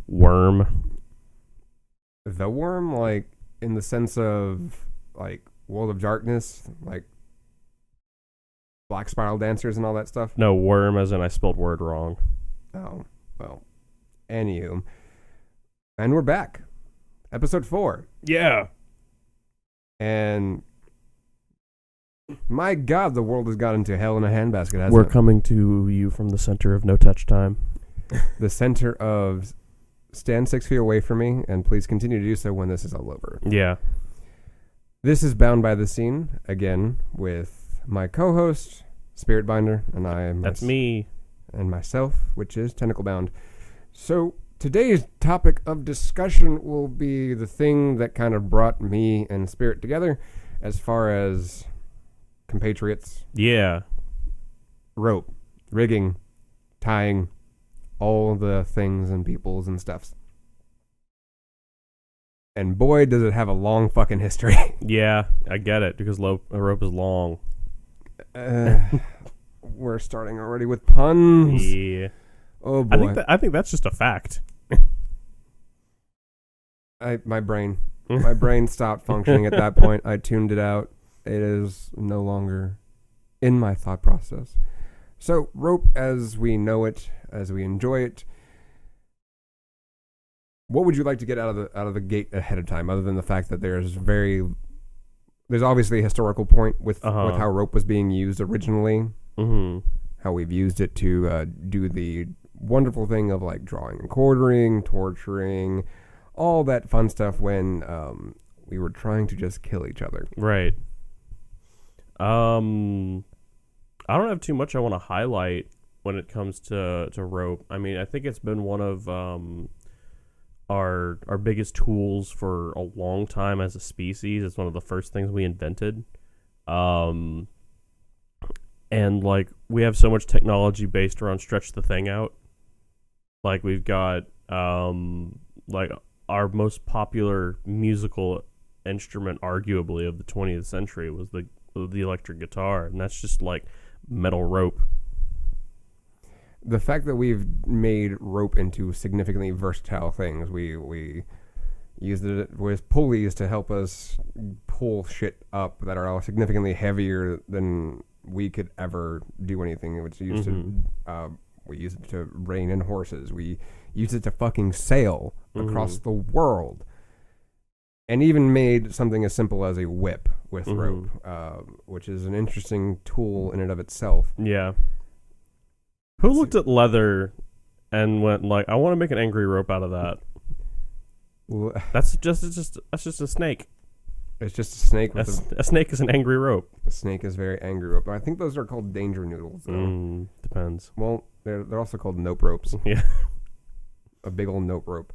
worm. The worm, like, in the sense of, like, World of Darkness, like, Black Spiral Dancers and all that stuff? No, worm as in I spelled word wrong. Oh, well. Anywho. And we're back. Episode 4. Yeah. And my God, the world has got into hell in a handbasket, hasn't We're it? coming to you from the center of no touch time. The center of stand 6 feet away from me, and please continue to do so when this is all over. Yeah. This is Bound by the Scene, again, with my co-host, Spirit Binder, and I am... That's me. And myself, which is Tentacle Bound. So today's topic of discussion will be the thing that kind of brought me and Spirit together as far as compatriots, Yeah. rope, rigging, tying, all the things and peoples and stuffs. And boy, does it have a long fucking history. Yeah, I get it, because a rope is long. We're starting already with puns. Yeah. Oh boy. I think that's just a fact. My brain stopped functioning at that point. I tuned it out. It is no longer in my thought process. So rope as we know it, as we enjoy it. What would you like to get out of the gate ahead of time, other than the fact that there's obviously a historical point with how rope was being used originally, how we've used it to do the wonderful thing of like drawing and quartering, torturing, all that fun stuff when we were trying to just kill each other. Right. I don't have too much I want to highlight when it comes to rope. I mean, I think it's been one of our biggest tools for a long time as a species. It's one of the first things we invented. And like we have so much technology based around stretch the thing out. Like we've got like our most popular musical instrument arguably of the 20th century was the electric guitar, and that's just like metal rope. The fact that we've made rope into significantly versatile things, we used it with pulleys to help us pull shit up that are all significantly heavier than we could ever do anything. It was used to we use it to rein in horses. We use it to fucking sail across the world. And even made something as simple as a whip with rope, which is an interesting tool in and of itself. Yeah. Who looked at leather and went like, I want to make an angry rope out of that? That's just a snake. It's just a snake. A snake is an angry rope. A snake is very angry rope. I think those are called danger noodles. Depends. Well, they're also called nope ropes. Yeah. A big old nope rope.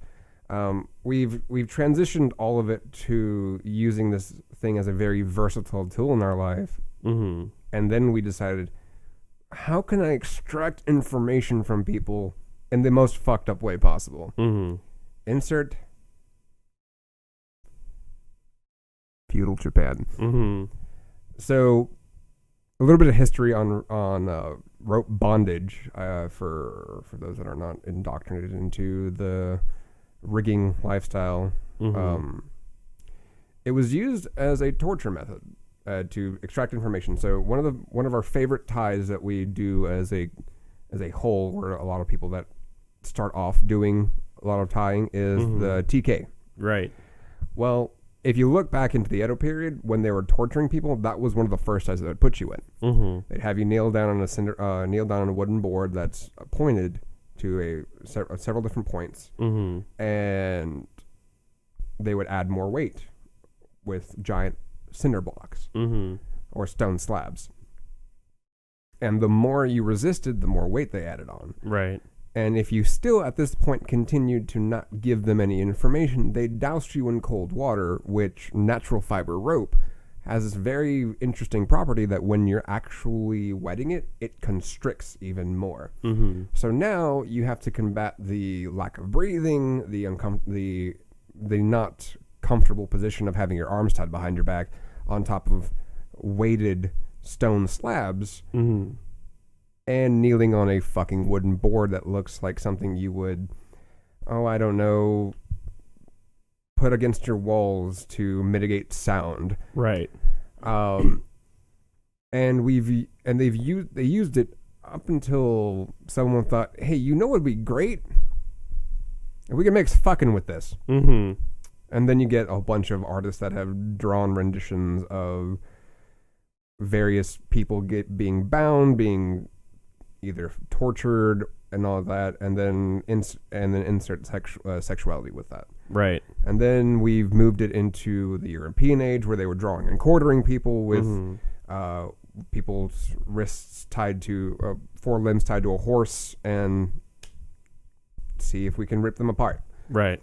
We've transitioned all of it to using this thing as a very versatile tool in our life. And then we decided, how can I extract information from people in the most fucked up way possible? Insert feudal Japan. So a little bit of history on rope bondage for those that are not indoctrinated into the rigging lifestyle. It was used as a torture method to extract information. So one of our favorite ties that we do as a whole, where a lot of people that start off doing a lot of tying is the TK. Right. Well, if you look back into the Edo period, when they were torturing people, that was one of the first ties that would put you in. They'd have you kneel down on a wooden board that's pointed to several different points, and they would add more weight with giant cinder blocks or stone slabs. And the more you resisted, the more weight they added on. Right. And if you still, at this point, continued to not give them any information, they doused you in cold water, which natural fiber rope has this very interesting property that when you're actually wetting it, it constricts even more. So now you have to combat the lack of breathing, the not comfortable position of having your arms tied behind your back on top of weighted stone slabs, and kneeling on a fucking wooden board that looks like something you would I don't know, put against your walls to mitigate sound. Right. And they used it up until someone thought, hey, you know what would be great? If we can mix fucking with this. Mm-hmm. And then you get a bunch of artists that have drawn renditions of various people being bound, being either tortured and all of that, and then insert sexuality with that. Right. And then we've moved it into the European age where they were drawing and quartering people with people's wrists tied to forelimbs tied to a horse and see if we can rip them apart. Right.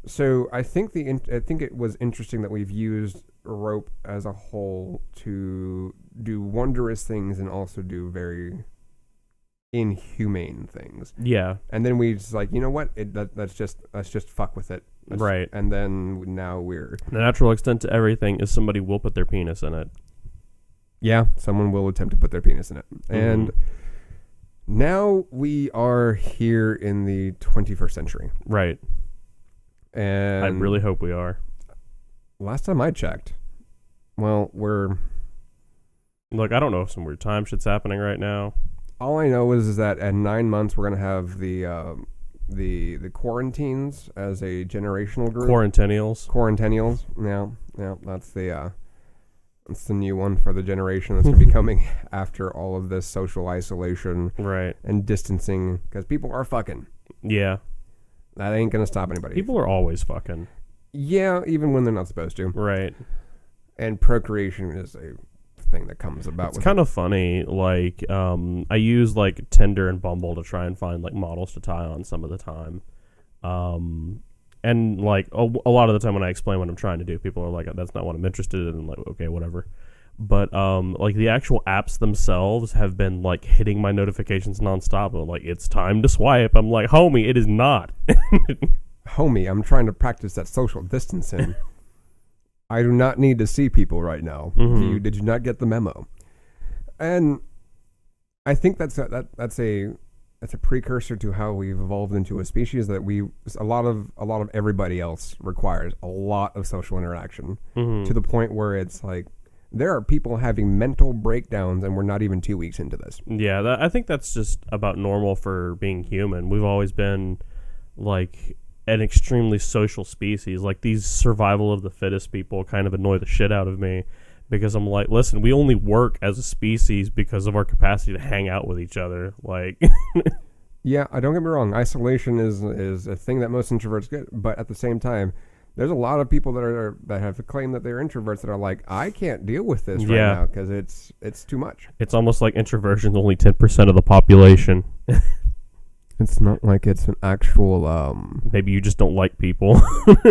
So I think it was interesting that we've used rope as a whole to do wondrous things and also do very inhumane things. Yeah. And then we just like, you know what? Let's just fuck with it. Right. And then now we're... The natural extent to everything is somebody will put their penis in it. Yeah, someone will attempt to put their penis in it. Mm-hmm. And now we are here in the 21st century. Right. And I really hope we are. Last time I checked, well, Look, I don't know if some weird time shit's happening right now. All I know is that in 9 months we're gonna have the quarantines as a generational group. Quarentennials. Yeah, that's the new one for the generation that's gonna be coming after all of this social isolation, right, and distancing, because people are fucking. Yeah, that ain't gonna stop anybody. People are always fucking. Yeah, even when they're not supposed to. Right. And procreation is a thing that comes about. It's kind of funny. Like, I use like Tinder and Bumble to try and find like models to tie on some of the time. And like a lot of the time when I explain what I'm trying to do, people are like, "That's not what I'm interested in." And like, okay, whatever. But like the actual apps themselves have been like hitting my notifications nonstop. I'm like, it's time to swipe. I'm like, homie, it is not. Homie, I'm trying to practice that social distancing. I do not need to see people right now. Mm-hmm. Did you not get the memo? And I think that's a precursor to how we've evolved into a species that a lot of everybody else requires a lot of social interaction, to the point where it's like there are people having mental breakdowns and we're not even 2 weeks into this. Yeah, I think that's just about normal for being human. We've always been like an extremely social species. Like these survival of the fittest people kind of annoy the shit out of me, because I'm like, listen, we only work as a species because of our capacity to hang out with each other. Like, yeah, don't get me wrong. Isolation is a thing that most introverts get, but at the same time, there's a lot of people that have claimed that they're introverts that are like, I can't deal with this right now because it's too much. It's almost like introversion is only 10% of the population. It's not like it's an actual maybe you just don't like people.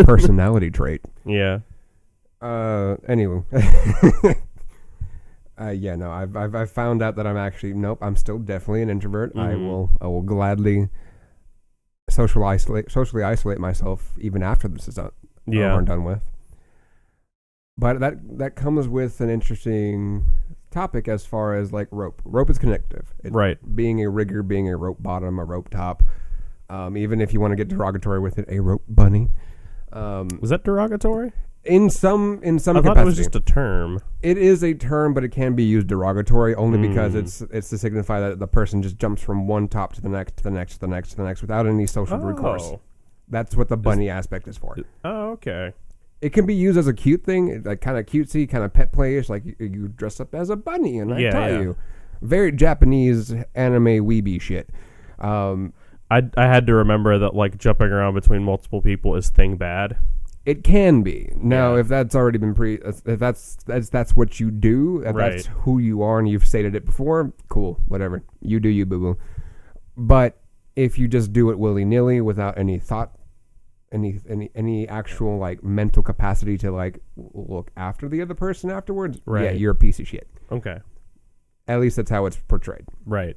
personality trait. Yeah. Anyway. Yeah, no, I've found out that I'm still definitely an introvert. Mm-hmm. I will gladly socially isolate myself even after this is over and done with. But that comes with an interesting topic as far as like rope. Rope is connective. Right. Being a rigger, being a rope bottom, a rope top. Even if you want to get derogatory with it, a rope bunny. Was that derogatory? In some I capacity. thought it was just a term. It is a term, but it can be used derogatory only because it's to signify that the person just jumps from one top to the next, to the next, to the next, to the next without any social recourse. That's what the bunny aspect is for. Oh, okay. It can be used as a cute thing, like kind of cutesy, kind of pet playish, like you dress up as a bunny and I tie you. Very Japanese anime weeby shit. I had to remember that like jumping around between multiple people is thing bad. It can be. Now, if that's already been if that's what you do, if that's who you are and you've stated it before, cool, whatever. You do you, boo-boo. But if you just do it willy-nilly without any thought, any actual like mental capacity to like look after the other person afterwards, yeah, you're a piece of shit. Okay. At least that's how it's portrayed. Right.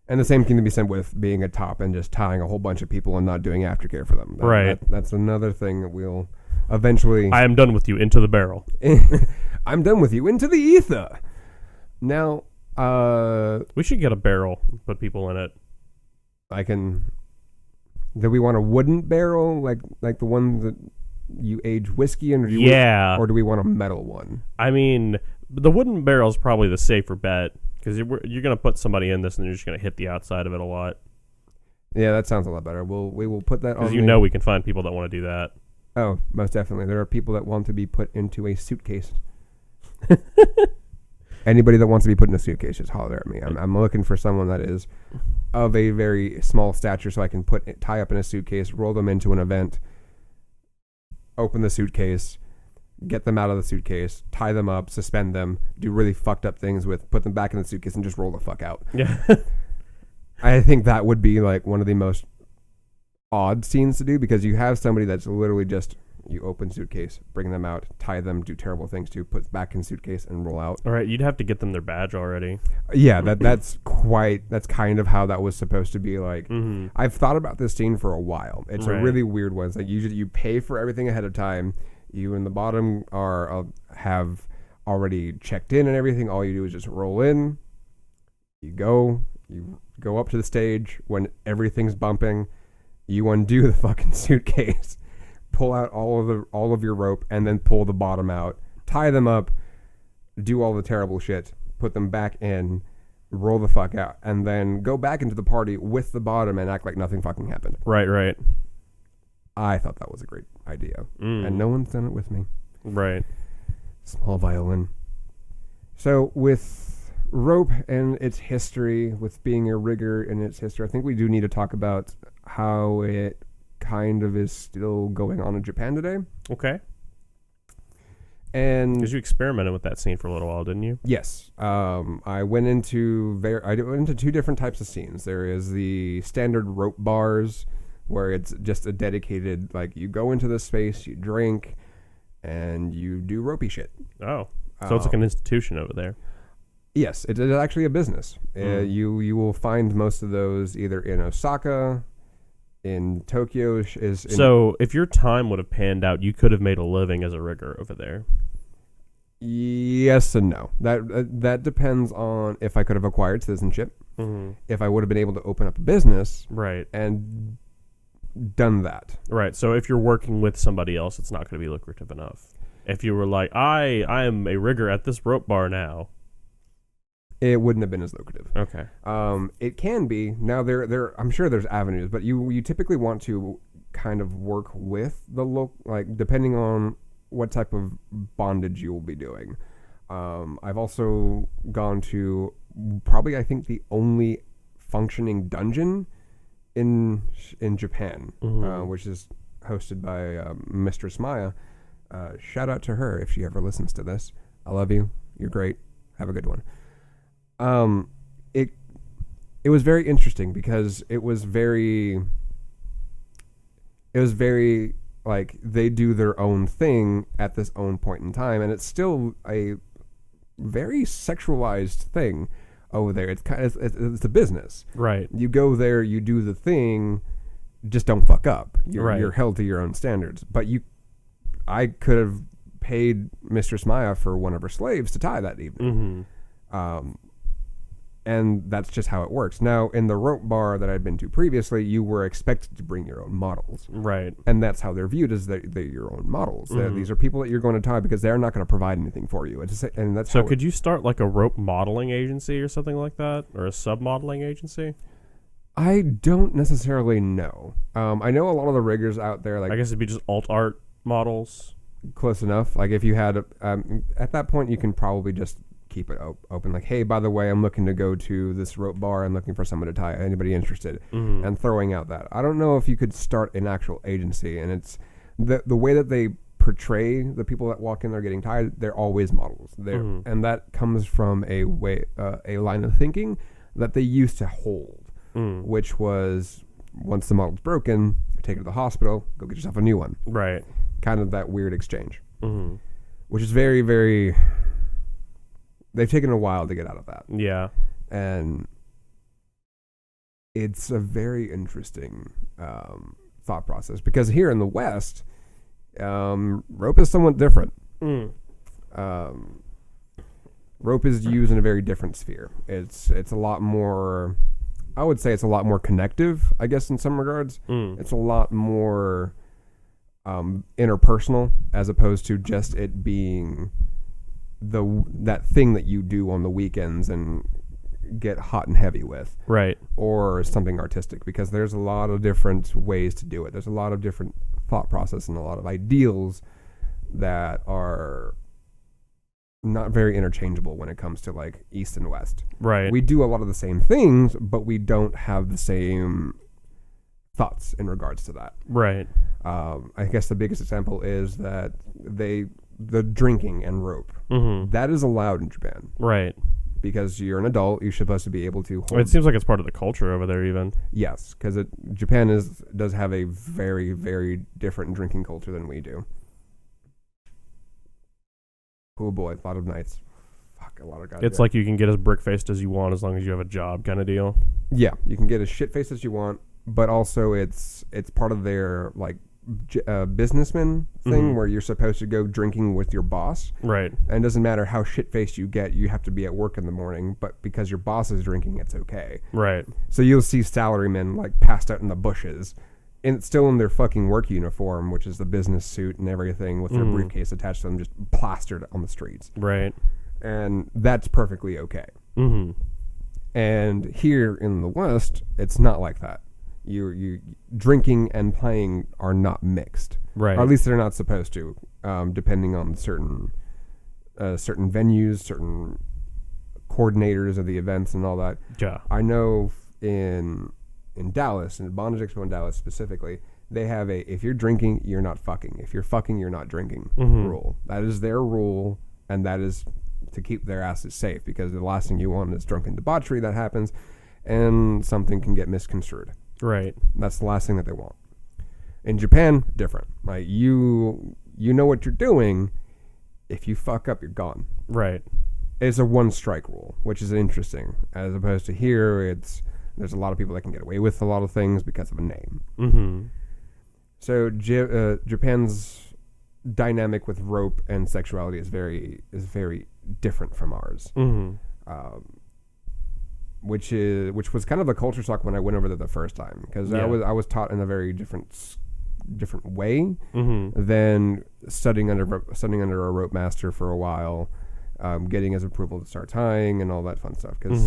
And the same can be said with being a top and just tying a whole bunch of people and not doing aftercare for them. That's another thing that we'll eventually... I am done with you. Into the barrel. I'm done with you. Into the ether. Now, we should get a barrel, put people in it. I can Do we want a wooden barrel like the one that you age whiskey in? Or do we want a metal one? I mean, the wooden barrel is probably the safer bet because you're going to put somebody in this and you're just going to hit the outside of it a lot. Yeah, that sounds a lot better. We will put that on. Because we can find people that want to do that. Oh, most definitely. There are people that want to be put into a suitcase. Anybody that wants to be put in a suitcase, just holler at me. I'm looking for someone that is of a very small stature so I can tie up in a suitcase, roll them into an event, open the suitcase, get them out of the suitcase, tie them up, suspend them, do really fucked up things put them back in the suitcase and just roll the fuck out. Yeah. I think that would be like one of the most odd scenes to do because you have somebody that's literally just you open suitcase, bring them out, tie them, do terrible things to, put back in suitcase and roll out. All right, you'd have to get them their badge already. Yeah, that's kind of how that was supposed to be like. Mm-hmm. I've thought about this scene for a while. It's a really weird one. It's like usually you pay for everything ahead of time. You in the bottom have already checked in and everything. All you do is just roll in. You go up to the stage when everything's bumping. You undo the fucking suitcase, pull out all of your rope, and then pull the bottom out. Tie them up, do all the terrible shit, put them back in, roll the fuck out, and then go back into the party with the bottom and act like nothing fucking happened. Right. I thought that was a great idea, and no one's done it with me. Right. Small violin. So with rope and its history, with being a rigger and its history, I think we do need to talk about how it kind of is still going on in Japan today. Okay. And because you experimented with that scene for a little while, didn't you? Yes. I went into two different types of scenes. There is the standard rope bars where it's just a dedicated, like, you go into this space, you drink, and you do ropey shit. Oh. So it's like an institution over there. Yes, it is actually a business. You will find most of those either in Osaka, in Tokyo. So if your time would have panned out, you could have made a living as a rigger over there. Yes and no. That depends on if I could have acquired citizenship, if I would have been able to open up a business, right, and done that. Right. So if you're working with somebody else, it's not going to be lucrative enough. If you were like, I am a rigger at this rope bar now, it wouldn't have been as lucrative. Okay. It can be. Now there I'm sure there's avenues, but you typically want to kind of work with the local, like, depending on what type of bondage you will be doing. I've also gone to probably, I think, the only functioning dungeon in Japan, which is hosted by Mistress Maya. Shout out to her if she ever listens to this. I love you. You're great. Have a good one. It was very interesting because it was very like they do their own thing at this own point in time, and it's still a very sexualized thing over there. It's kind of it's a business, right? You go there, you do the thing, just don't fuck up. You're held to your own standards. But I could have paid Mistress Maya for one of her slaves to tie that evening. And that's just how it works. Now, in the rope bar that I'd been to previously, you were expected to bring your own models. Right. And that's how they're viewed, as they're your own models. These are people that you're going to tie because they're not going to provide anything for you. And that's so could you start like a rope modeling agency or something like that? Or a sub-modeling agency? I don't necessarily know. I know a lot of the riggers out there, like, I guess it'd be just alt art models. Close enough. Like, if you had, at that point, you can probably just keep it open. Like, hey, by the way, I'm looking to go to this rope bar and looking for someone to tie. Anybody interested? And throwing out that. I don't know if you could start an actual agency. And it's the way that they portray the people that walk in there getting tied. They're always models. And that comes from a line of thinking that they used to hold, which was, once the model's broken, take it to the hospital, go get yourself a new one. Right. Kind of that weird exchange, which is very, very. They've taken a while to get out of that. Yeah. And it's a very interesting thought process, because here in the West, rope is somewhat different. Rope is used in a very different sphere. It's a lot more I would say it's a lot more connective, I guess, in some regards. It's a lot more interpersonal as opposed to just it being that thing that you do on the weekends and get hot and heavy with, right? Or something artistic, because there's a lot of different ways to do it. There's a lot of different thought process and a lot of ideals that are not very interchangeable when it comes to like East and West. Right. We do a lot of the same things, but we don't have the same thoughts in regards to that. Right. I guess the biggest example is that the drinking and rope, that is allowed in Japan. Right. Because you're an adult, you're supposed to be able to hold... It seems like it's part of the culture over there even. Yes, because Japan does have a very, very different drinking culture than we do. Oh boy, a lot of nights. Fuck, a lot of guys. It's like you can get as brick-faced as you want as long as you have a job kind of deal. Yeah, you can get as shit-faced as you want, but also it's part of their like businessman thing where you're supposed to go drinking with your boss. Right. And it doesn't matter how shit-faced you get, you have to be at work in the morning, but because your boss is drinking, it's okay. Right. So you'll see salarymen like passed out in the bushes, and still in their fucking work uniform, which is the business suit and everything with their briefcase attached to them, just plastered on the streets. Right. And that's perfectly okay. Mm-hmm. And here in the West, it's not like that. You drinking and playing are not mixed, right? Or at least they're not supposed to, depending on certain venues, certain coordinators of the events, and all that. Yeah, I know in Dallas, in Bondage Expo in Dallas specifically, they have a if you're drinking, you're not fucking. If you're fucking, you're not drinking rule. That is their rule, and that is to keep their asses safe, because the last thing you want is drunken debauchery that happens, and something can get misconstrued. Right. That's the last thing that they want. In Japan, different. Like you know what you're doing. If you fuck up, you're gone. Right. It's a one strike rule, which is interesting. As opposed to here, there's a lot of people that can get away with a lot of things because of a name. Mm-hmm. So Japan's dynamic with rope and sexuality is very different from ours. Mm-hmm. Which was kind of a culture shock when I went over there the first time, because I was taught in a very different way than studying under a rope master for a while, getting his approval to start tying and all that fun stuff. Because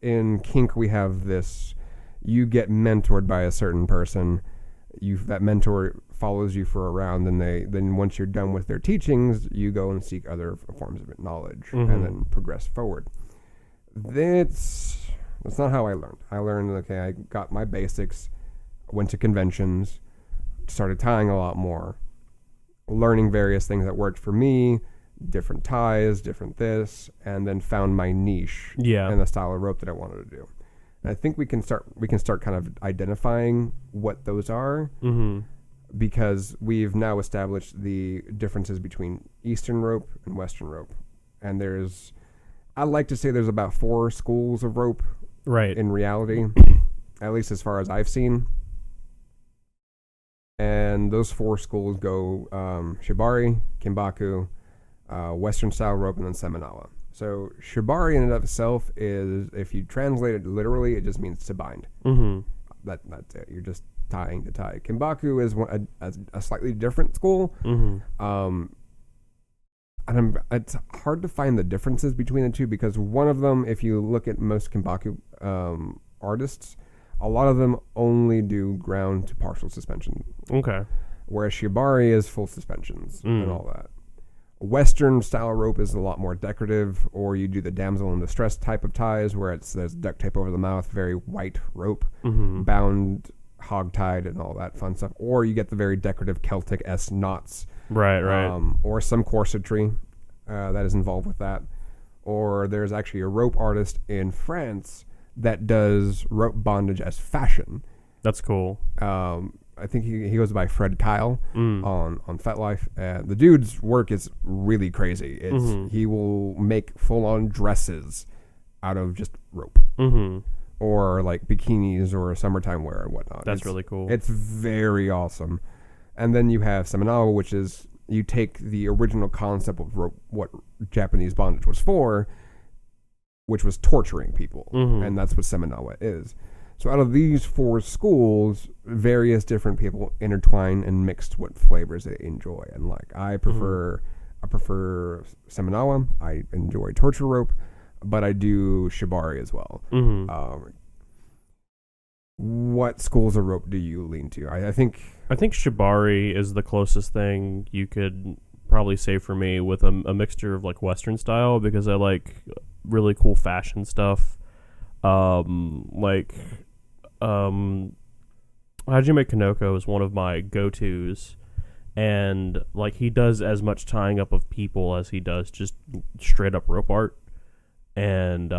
in kink we have this: you get mentored by a certain person, that mentor follows you for a round, and then once you're done with their teachings, you go and seek other forms of knowledge and then progress forward. That's not how I learned. I learned, okay, I got my basics, went to conventions, started tying a lot more, learning various things that worked for me, different ties, different this, and then found my niche and the style of rope that I wanted to do. And I think we can start kind of identifying what those are, because we've now established the differences between Eastern rope and Western rope, and I like to say there's about 4 schools of rope, right? In reality, at least as far as I've seen. And those 4 schools go shibari, kimbaku, Western style rope, and then seminawa. So shibari in and of itself is, if you translate it literally, it just means to bind. That's it. You're just tying to tie. Kimbaku is a slightly different school. And it's hard to find the differences between the two, because one of them, if you look at most kimbaku artists, a lot of them only do ground to partial suspension. Okay. Whereas shibari is full suspensions and all that. Western style rope is a lot more decorative, or you do the damsel in distress type of ties, where there's duct tape over the mouth, very white rope, bound, hog-tied, and all that fun stuff. Or you get the very decorative Celtic-esque knots. Right. Or some corsetry that is involved with that. Or there's actually a rope artist in France that does rope bondage as fashion. That's cool. I think he goes by Fred Kyle on FetLife. The dude's work is really crazy. He will make full-on dresses out of just rope. Or like bikinis or summertime wear and whatnot. That's really cool. It's very awesome. And then you have seminawa, which is you take the original concept of rope, what Japanese bondage was for, which was torturing people, Mm-hmm. and that's what Seminawa is. So out of these 4 schools, various different people intertwine and mixed what flavors they enjoy and like. I prefer Seminawa. I enjoy torture rope, but I do shibari as well. Mm-hmm. What schools of rope do you lean to? I think shibari is the closest thing you could probably say for me, with a mixture of like Western style, because I like really cool fashion stuff. Hajime Kanoko is one of my go-tos, and like he does as much tying up of people as he does just straight up rope art, and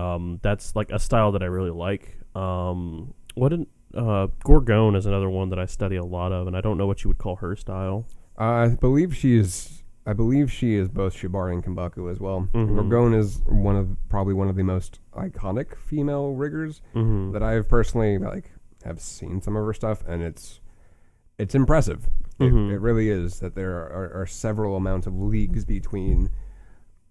that's like a style that I really like. Gorgone is another one that I study a lot of, and I don't know what you would call her style. I believe she is both shibari and kambaku as well. Mm-hmm. Gorgone is probably one of the most iconic female riggers Mm-hmm. that I've personally have seen some of her stuff, and it's impressive. Mm-hmm. It really is. That there are several amounts of leagues between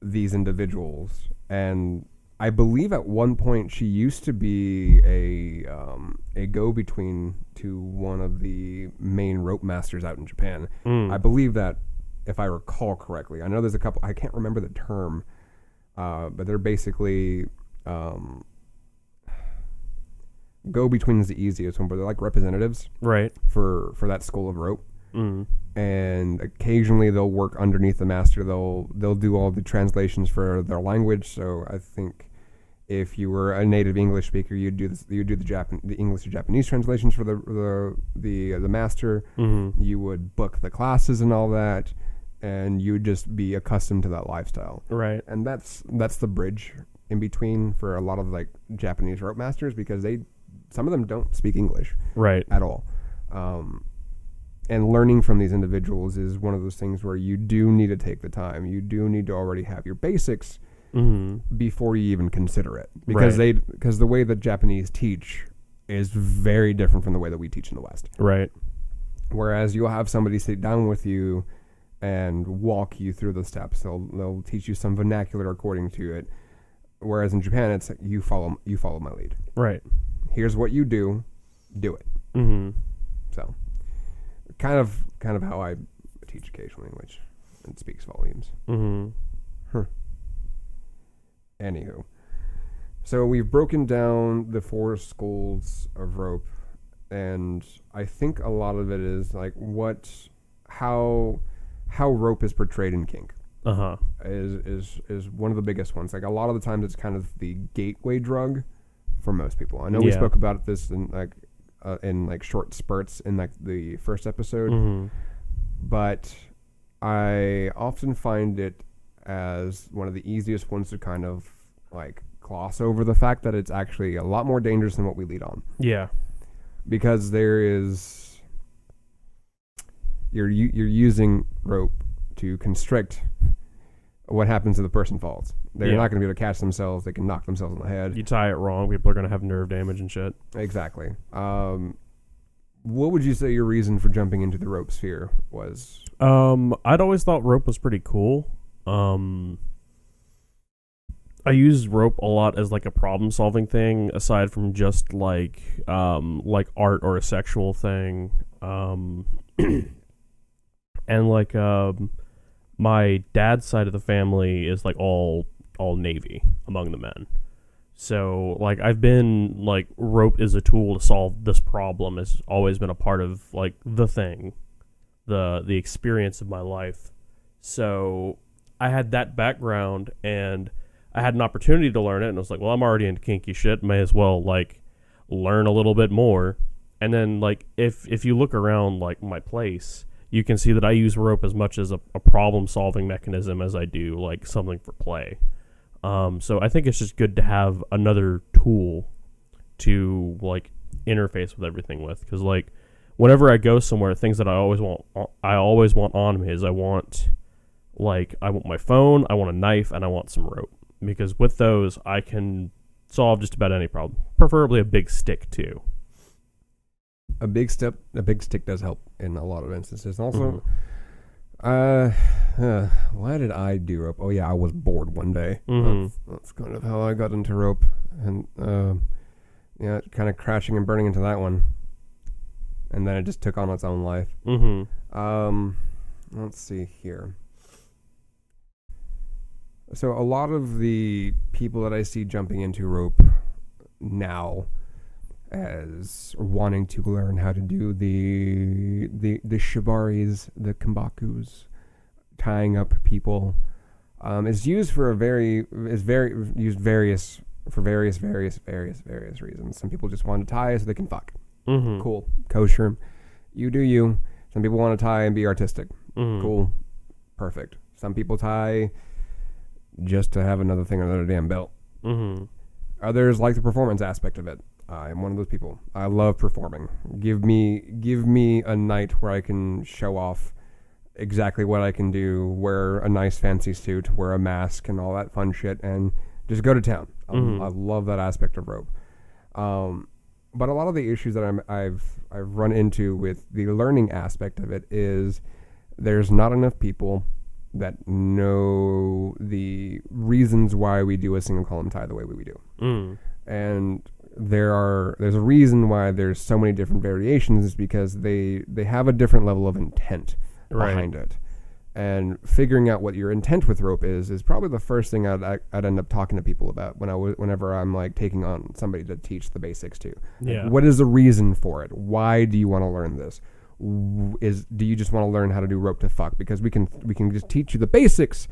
these individuals, and I believe at one point she used to be a go-between to one of the main rope masters out in Japan. I believe that, if I recall correctly. I know there's a couple, I can't remember the term, but they're basically go-between is the easiest one, but they're like representatives, Right. for that school of rope. Mm. And occasionally they'll work underneath the master. They'll do all the translations for their language. So I think if you were a native English speaker, you'd do the English to Japanese translations for the master. Mm-hmm. You would book the classes and all that, and you would just be accustomed to that lifestyle. Right. And that's the bridge in between for a lot of like Japanese rope masters, because some of them don't speak English Right. at all. And learning from these individuals is one of those things where you do need to take the time. You do need to already have your basics Mm-hmm. before you even consider it, because the way that Japanese teach is very different from the way that we teach in the West. Right. Whereas you'll have somebody sit down with you and walk you through the steps. They'll teach you some vernacular according to it. Whereas in Japan, it's like, you follow my lead. Right. Here's what you do it. Mm-hmm. So kind of how I teach occasionally, which it speaks volumes. Mm-hmm. Anywho, so we've broken down the 4 schools of rope, and I think a lot of it is like how rope is portrayed in kink. Uh-huh. Is one of the biggest ones. Like a lot of the times, it's kind of the gateway drug for most people. I know we spoke about this in short spurts in like the first episode, Mm-hmm. but I often find it as one of the easiest ones to kind of like gloss over the fact that it's actually a lot more dangerous than what we lead on. Yeah. Because you're using rope to constrict what happens if the person falls. They're not going to be able to catch themselves. They can knock themselves on the head. You tie it wrong, people are going to have nerve damage and shit. Exactly. What would you say your reason for jumping into the rope sphere was? I'd always thought rope was pretty cool. I use rope a lot as like a problem solving thing, aside from just like art or a sexual thing. And like my dad's side of the family is like all Navy among the men. So like I've been like, rope is a tool to solve this problem has always been a part of like the thing, the experience of my life. So I had that background, and I had an opportunity to learn it, and I was like, well, I'm already into kinky shit, may as well like learn a little bit more. And then like if you look around like my place, you can see that I use rope as much as a problem solving mechanism as I do like something for play. So I think it's just good to have another tool to like interface with everything with, because like whenever I go somewhere, things that I always want on me is I want my phone, I want a knife, and I want some rope, because with those I can solve just about any problem, preferably a big stick too. A big stick does help in a lot of instances. Also, Why did I do rope? Oh yeah, I was bored one day. That's kind of how I got into rope, and yeah, kind of crashing and burning into that one, and then it just took on its own life. Let's see here. So a lot of the people that I see jumping into rope now as wanting to learn how to do the shibaris, the kambakus, tying up people, is used for various reasons. Some people just want to tie so they can fuck. Cool, kosher. You do you. Some people want to tie and be artistic. Cool, perfect. Some people tie just to have another thing on their damn belt. Others like the performance aspect of it. I'm one of those people. I love performing. Give me a night where I can show off exactly what I can do, wear a nice fancy suit, wear a mask and all that fun shit, and just go to town. I love that aspect of rope. But a lot of the issues that I've run into with the learning aspect of it is there's not enough people that know the reasons why we do a single column tie the way we do. And there's a reason why there's so many different variations, is because they have a different level of intent behind it. And figuring out what your intent with rope is probably the first thing I'd end up talking to people about whenever I'm like taking on somebody to teach the basics to. Yeah. What is the reason for it? Why do you want to learn this? Do you just want to learn how to do rope to fuck? Because we can just teach you the basics,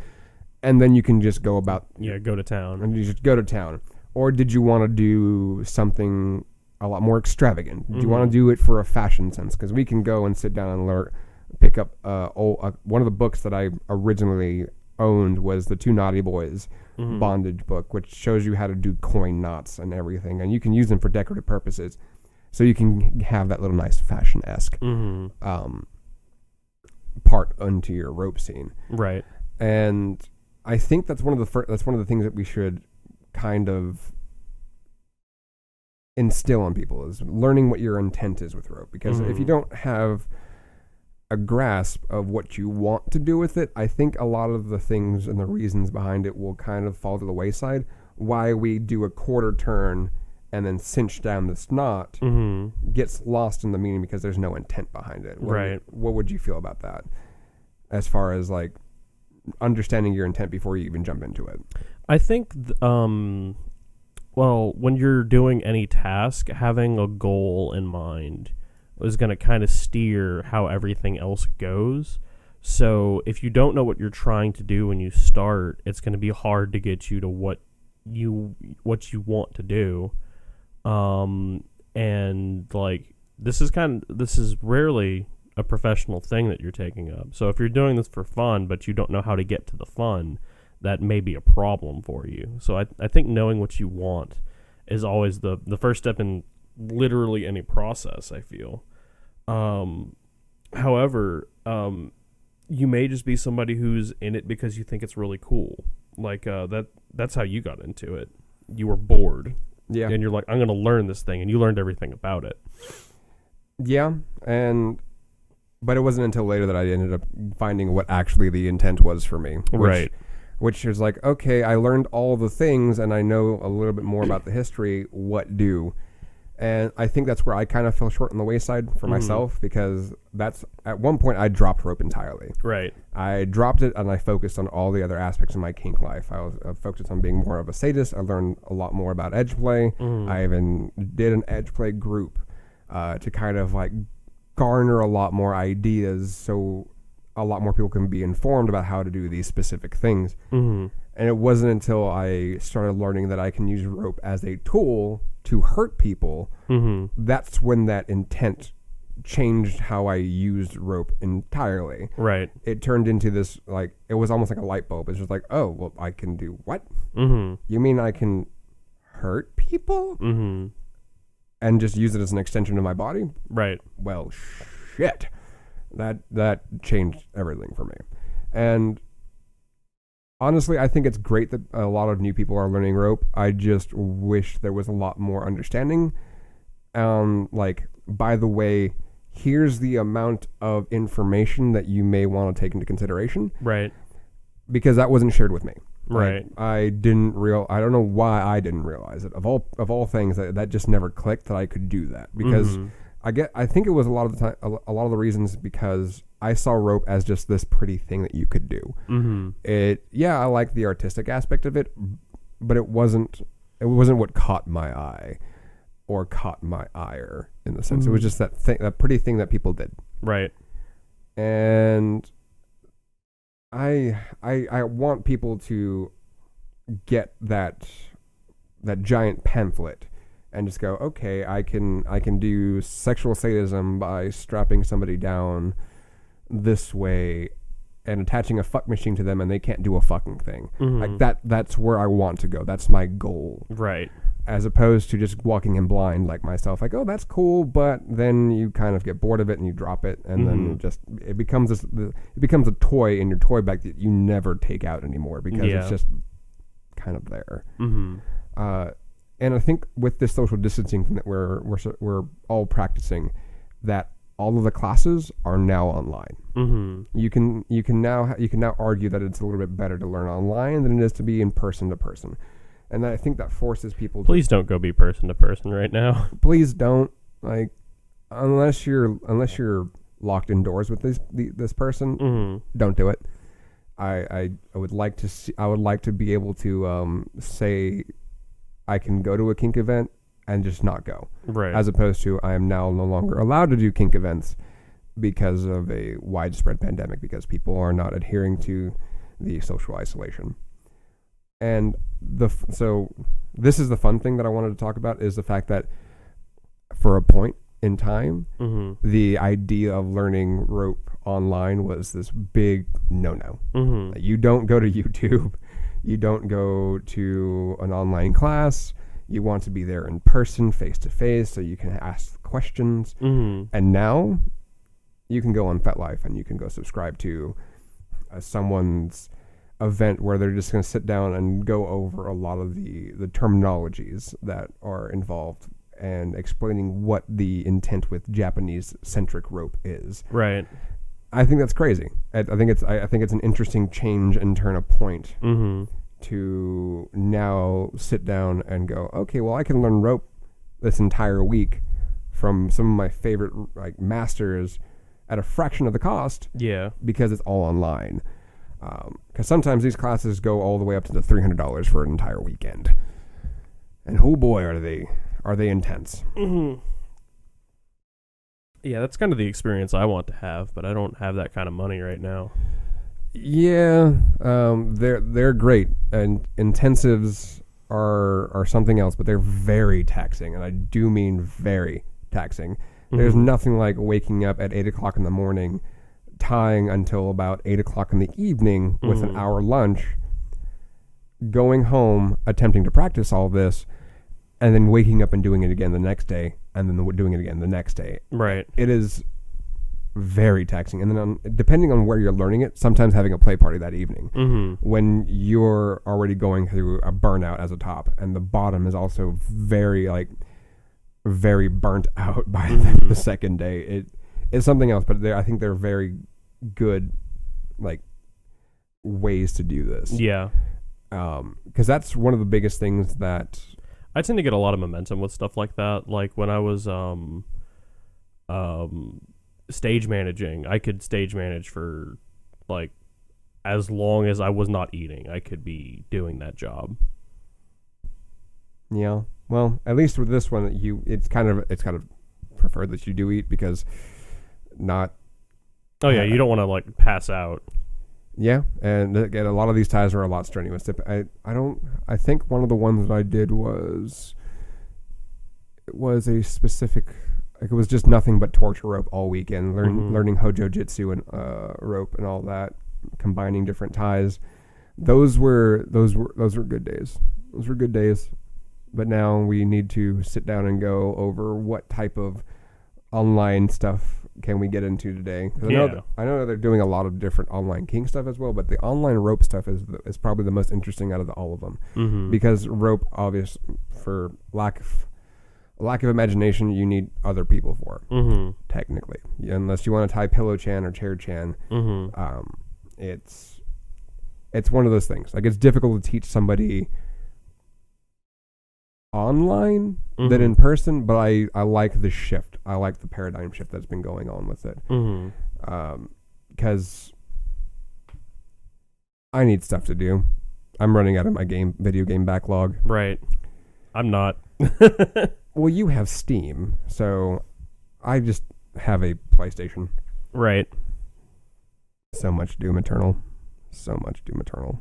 and then you can just go about go to town. And you just go to town. Or did you want to do something a lot more extravagant? Do you want to do it for a fashion sense? Because we can go and sit down and pick up one of the books that I originally owned was the Two Naughty Boys bondage book, which shows you how to do coin knots and everything, and you can use them for decorative purposes. So you can have that little nice fashion-esque part onto your rope scene, right? And I think that's one of the things that we should kind of instill on people, is learning what your intent is with rope. Because if you don't have a grasp of what you want to do with it, I think a lot of the things and the reasons behind it will kind of fall to the wayside. Why we do a quarter turn and then cinch down this knot gets lost in the meaning because there's no intent behind it. What would you feel about that, as far as like understanding your intent before you even jump into it? I think, when you're doing any task, having a goal in mind is going to kind of steer how everything else goes. So if you don't know what you're trying to do when you start, it's going to be hard to get you to what you want to do. And like, this is rarely a professional thing that you're taking up. So if you're doing this for fun, but you don't know how to get to the fun, that may be a problem for you. So I think knowing what you want is always the first step in literally any process, I feel. However, you may just be somebody who's in it because you think it's really cool. Like, that's how you got into it. You were bored. Yeah. And you're like, I'm going to learn this thing. And you learned everything about it. Yeah. But it wasn't until later that I ended up finding what actually the intent was for me. Which is like, okay, I learned all the things and I know a little bit more about the history. What do? And I think that's where I kind of fell short on the wayside for myself, because that's at one point I dropped rope entirely. Right. I dropped it and I focused on all the other aspects of my kink life. I was focused on being more of a sadist. I learned a lot more about edge play. I even did an edge play group to kind of like garner a lot more ideas, so a lot more people can be informed about how to do these specific things. And it wasn't until I started learning that I can use rope as a tool to hurt people, that's when that intent changed how I used rope entirely. Right. It turned into this, like, it was almost like a light bulb. It's just like, oh, well, I can do what? You mean I can hurt people? And just use it as an extension of my body? Right. Well, shit. That changed everything for me. And honestly, I think it's great that a lot of new people are learning rope. I just wish there was a lot more understanding. Like, by the way, here's the amount of information that you may want to take into consideration. Right. Because that wasn't shared with me. Right. I don't know why I didn't realize it. Of all things, that just never clicked that I could do that. Because I think it was a lot of the time, a lot of the reasons because I saw rope as just this pretty thing that you could do. I like the artistic aspect of it, but it wasn't what caught my eye or caught my ire in the sense. It was just that pretty thing that people did. Right. And I want people to get that giant pamphlet and just go, okay, I can do sexual sadism by strapping somebody down this way and attaching a fuck machine to them and they can't do a fucking thing. Like that's where I want to go. That's my goal. Right. As opposed to just walking in blind like myself, like, oh, that's cool, but then you kind of get bored of it and you drop it, and then it becomes a toy in your toy bag that you never take out anymore because it's just kind of there. And I think with this social distancing thing that we're all practicing, that all of the classes are now online. You can now argue that it's a little bit better to learn online than it is to be in person to person. And I think that forces people Please don't go be person to person right now. Please don't, like, unless you're locked indoors with this person, don't do it. I would like to be able to say I can go to a kink event and just not go. Right. As opposed to I am now no longer allowed to do kink events because of a widespread pandemic, because people are not adhering to the social isolation. And so this is the fun thing that I wanted to talk about, is the fact that for a point in time, the idea of learning rope online was this big no-no. You don't go to YouTube. You don't go to an online class. You want to be there in person, face-to-face, so you can ask questions. And now you can go on FetLife and you can go subscribe to someone's event where they're just going to sit down and go over a lot of the terminologies that are involved and explaining what the intent with Japanese-centric rope is. Right. I think that's crazy. I think it's an interesting change and turn of point to now sit down and go, okay, well, I can learn rope this entire week from some of my favorite masters at a fraction of the cost. Yeah. Because it's all online. Because sometimes these classes go all the way up to the $300 for an entire weekend, and oh boy, are they intense. Yeah, that's kind of the experience I want to have, but I don't have that kind of money right now. Yeah, they're great, and intensives are something else, but they're very taxing, and I do mean very taxing. There's nothing like waking up at 8 o'clock in the morning, tying until about 8 o'clock in the evening with an hour lunch, going home, attempting to practice all this, and then waking up and doing it again the next day, and then doing it again the next day. Right. It is very taxing. And then depending on where you're learning it, sometimes having a play party that evening, when you're already going through a burnout as a top, and the bottom is also very burnt out by the second day. It's something else, but I think they're very good ways to do this. Yeah. Because that's one of the biggest things that I tend to get a lot of momentum with stuff like that. Like when I was stage managing, I could stage manage for as long as I was not eating. I could be doing that job. Yeah. Well, at least with this one, it's kind of preferred that you do eat, because not. Oh yeah, you don't want to pass out. Yeah, and again, a lot of these ties are a lot strenuous. I think one of the ones that I did was a specific. It was just nothing but torture rope all weekend, learning Hojo Jitsu and rope and all that, combining different ties. Those were good days. Those were good days. But now we need to sit down and go over what type of online stuff can we get into today. I know that they're doing a lot of different online kink stuff as well, but the online rope stuff is probably the most interesting out of all of them, because rope, obvious for lack lack of imagination you need other people for, technically. Unless you want to tie pillow chan or chair chan, it's one of those things. Like, it's difficult to teach somebody online than in person, but I like the shift. I like the paradigm shift that's been going on with it. Because I need stuff to do. I'm running out of my video game backlog. Right. I'm not. Well, you have Steam, so I just have a PlayStation. Right. So much Doom Eternal. So much Doom Eternal.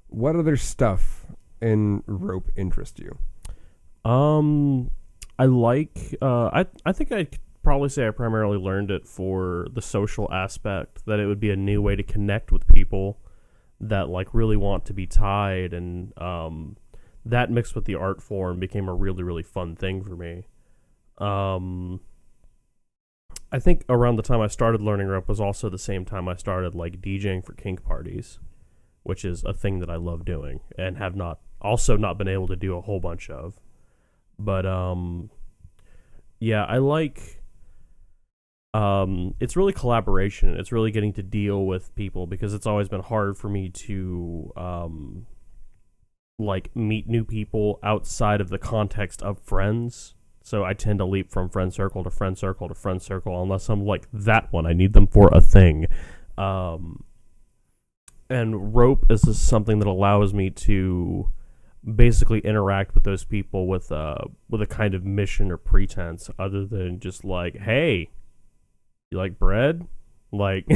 What other stuff in rope interests you? I like, I think I could probably say I primarily learned it for the social aspect, that it would be a new way to connect with people that like really want to be tied, and that mixed with the art form became a really, really fun thing for me. I think around the time I started learning rope was also the same time I started like DJing for kink parties, which is a thing that I love doing and have not been able to do a whole bunch of. But yeah, I like it's really collaboration. It's really getting to deal with people, because it's always been hard for me to like meet new people outside of the context of friends. So I tend to leap from friend circle to friend circle to friend circle unless I'm like, that one, I need them for a thing. And rope is just something that allows me to basically interact with those people with a kind of mission or pretense, other than just like, hey, you like bread? Like,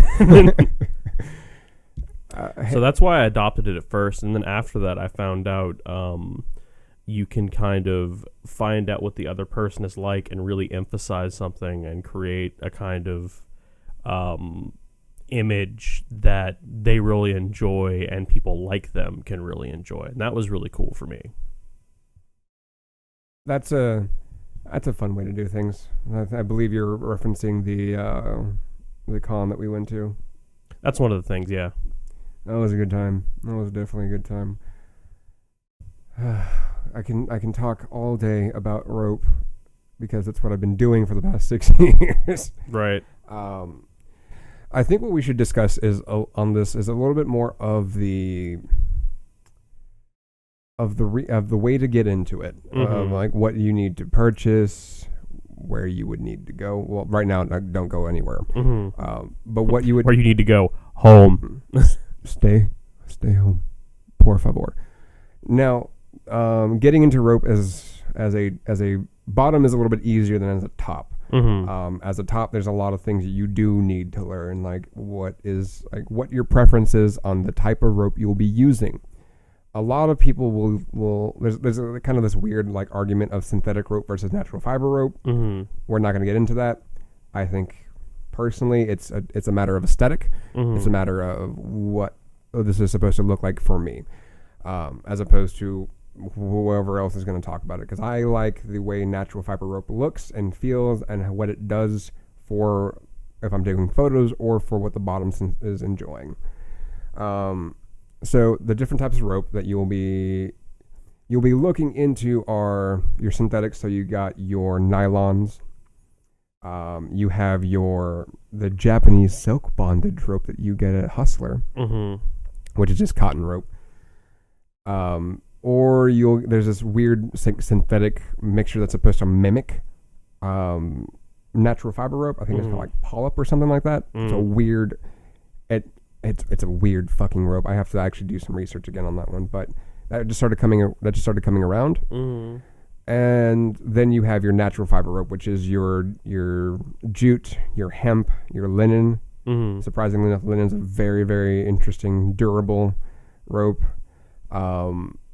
so that's why I adopted it at first. And then after that, I found out you can kind of find out what the other person is like and really emphasize something and create a kind of image that they really enjoy and people like them can really enjoy. And that was really cool for me. That's a fun way to do things. I believe you're referencing the con that we went to. That's one of the things, yeah. That was a good time. That was definitely a good time. I can talk all day about rope because that's what I've been doing for the past 6 years. Right. I think what we should discuss is on this is a little bit more of the way to get into it, like what you need to purchase, where you would need to go. Well, right now, don't go anywhere. But what you would, where you need to go, home. Stay home, por favor. Now, getting into rope as a bottom is a little bit easier than as a top. As a top, there's a lot of things that you do need to learn, like what your preference is on the type of rope you'll be using. A lot of people will there's a kind of this weird like argument of synthetic rope versus natural fiber rope. We're not going to get into that. I think personally it's a matter of aesthetic. It's a matter of what this is supposed to look like for me, as opposed to whoever else is going to talk about it, because I like the way natural fiber rope looks and feels and what it does for if I'm taking photos or for what the bottom is enjoying. So the different types of rope that you'll be looking into are your synthetics. So you got your nylons. You have the Japanese silk bondage rope that you get at Hustler, which is just cotton rope. Or there's this weird synthetic mixture that's supposed to mimic natural fiber rope. I think it's called like polyp or something like that. It's a weird. It's a weird fucking rope. I have to actually do some research again on that one, but that just started coming around. And then you have your natural fiber rope, which is your jute, your hemp, your linen. Surprisingly enough, linen is a very, very interesting, durable rope.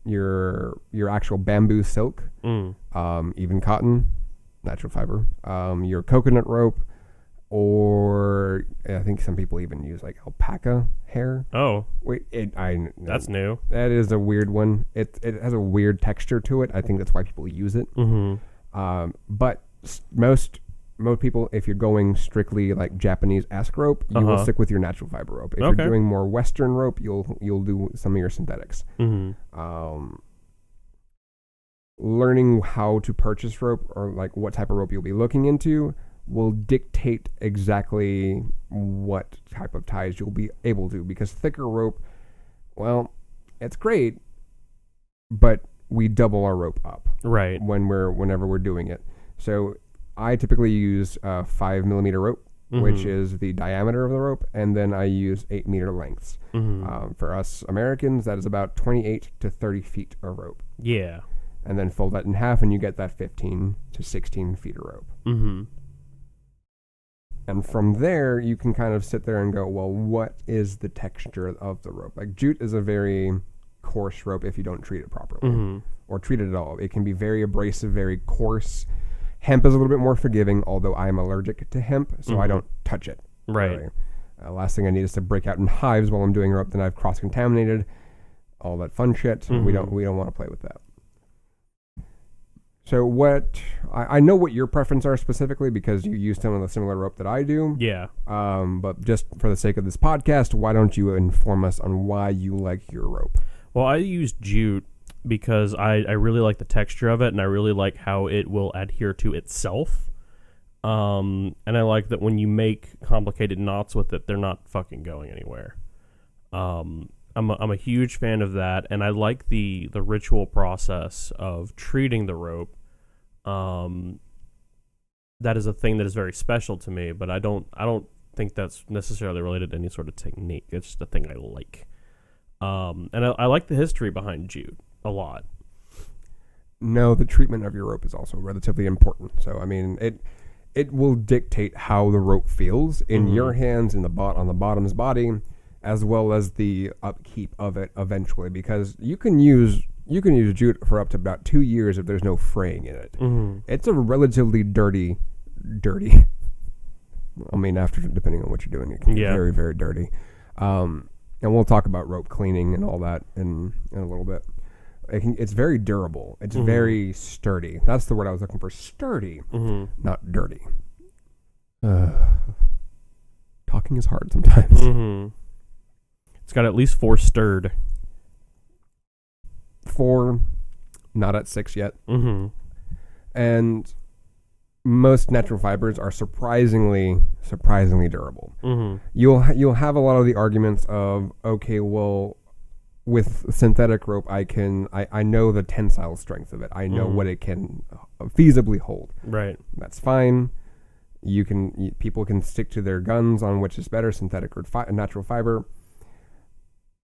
Your actual bamboo silk, even cotton, natural fiber. Your coconut rope, or I think some people even use like alpaca hair. Oh, wait, that's new. That is a weird one. It has a weird texture to it. I think that's why people use it. But most people, if you're going strictly like Japanese-esque rope, you will stick with your natural fiber rope. If you're doing more Western rope, you'll do some of your synthetics. learning how to purchase rope or like what type of rope you'll be looking into will dictate exactly what type of ties you'll be able to, because thicker rope, well, it's great, but we double our rope up Right. whenever we're doing it. So I typically use 5mm rope, which is the diameter of the rope, and then I use 8-meter lengths. For us Americans, that is about 28 to 30 feet of rope. Yeah. And then fold that in half, and you get that 15 to 16 feet of rope. And from there, you can kind of sit there and go, well, what is the texture of the rope? Like jute is a very coarse rope if you don't treat it properly or treat it at all. It can be very abrasive, very coarse. Hemp is a little bit more forgiving, although I am allergic to hemp, so I don't touch it. Right. Really. Last thing I need is to break out in hives while I'm doing rope. Then I've cross-contaminated, all that fun shit. We don't want to play with that. So what I know what your preferences are specifically because you use some of the similar rope that I do. Yeah. But just for the sake of this podcast, why don't you inform us on why you like your rope? Well, I use jute because I really like the texture of it, and I really like how it will adhere to itself. And I like that when you make complicated knots with it, they're not fucking going anywhere. I'm a huge fan of that, and I like the ritual process of treating the rope. That is a thing that is very special to me, but I don't think that's necessarily related to any sort of technique. It's just a thing I like. And I like the history behind jute a lot. No, the treatment of your rope is also relatively important. So, I mean, it will dictate how the rope feels in your hands, on the bottom's body, as well as the upkeep of it eventually, because you can use jute for up to about 2 years if there's no fraying in it. It's a relatively dirty. I mean, depending on what you're doing, it can be very, very dirty. And we'll talk about rope cleaning and all that in a little bit. It's very durable. It's very sturdy. That's the word I was looking for. Sturdy, not dirty. Talking is hard sometimes. It's got at least 4 stirred. 4, not at 6 yet. And most natural fibers are surprisingly durable. You'll have a lot of the arguments of, okay, well, with synthetic rope, I know the tensile strength of it. I know what it can feasibly hold. Right. That's fine. People can stick to their guns on which is better, synthetic or natural fiber.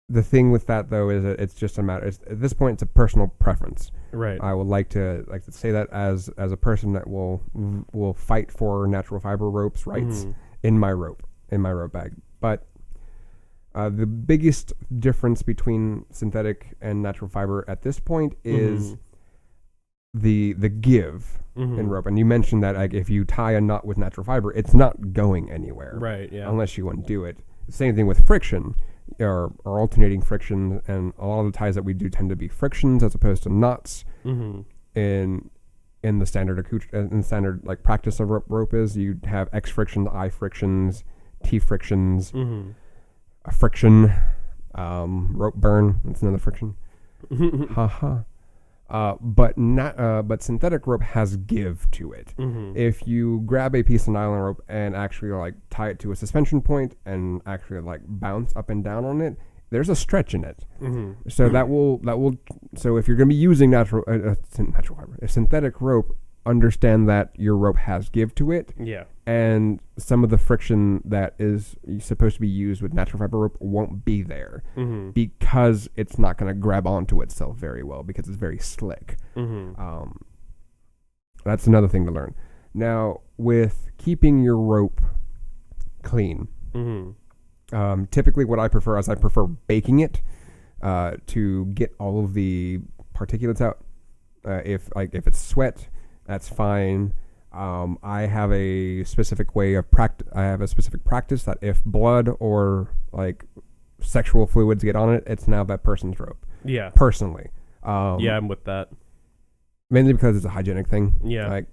The thing with that, though, is that it's just a matter. At this point, it's a personal preference. Right. I would like to say that as a person that will fight for natural fiber ropes rights in my rope bag. But the biggest difference between synthetic and natural fiber at this point is the give in rope. And you mentioned that if you tie a knot with natural fiber, it's not going anywhere. Right. Yeah. Unless you undo it. Same thing with friction. Or alternating friction, and a lot of the ties that we do tend to be frictions as opposed to knots. In the standard like practice of rope is you have X frictions, I frictions, T frictions, a friction, rope burn. That's another friction. But synthetic rope has give to it. If you grab a piece of nylon rope and actually like tie it to a suspension point and actually like bounce up and down on it, there's a stretch in it. So that will. So if you're going to be using natural fiber, a synthetic rope, understand that your rope has give to it. Yeah. And some of the friction that is supposed to be used with natural fiber rope won't be there because it's not going to grab onto itself very well because it's very slick. That's another thing to learn. Now, with keeping your rope clean, typically what I prefer is I prefer baking it to get all of the particulates out. If it's sweat, that's fine. I have a specific way of practice. I have a specific practice that if blood or like sexual fluids get on it, it's now that person's rope. Yeah. Personally. Yeah, I'm with that. Mainly because it's a hygienic thing. Yeah. Like,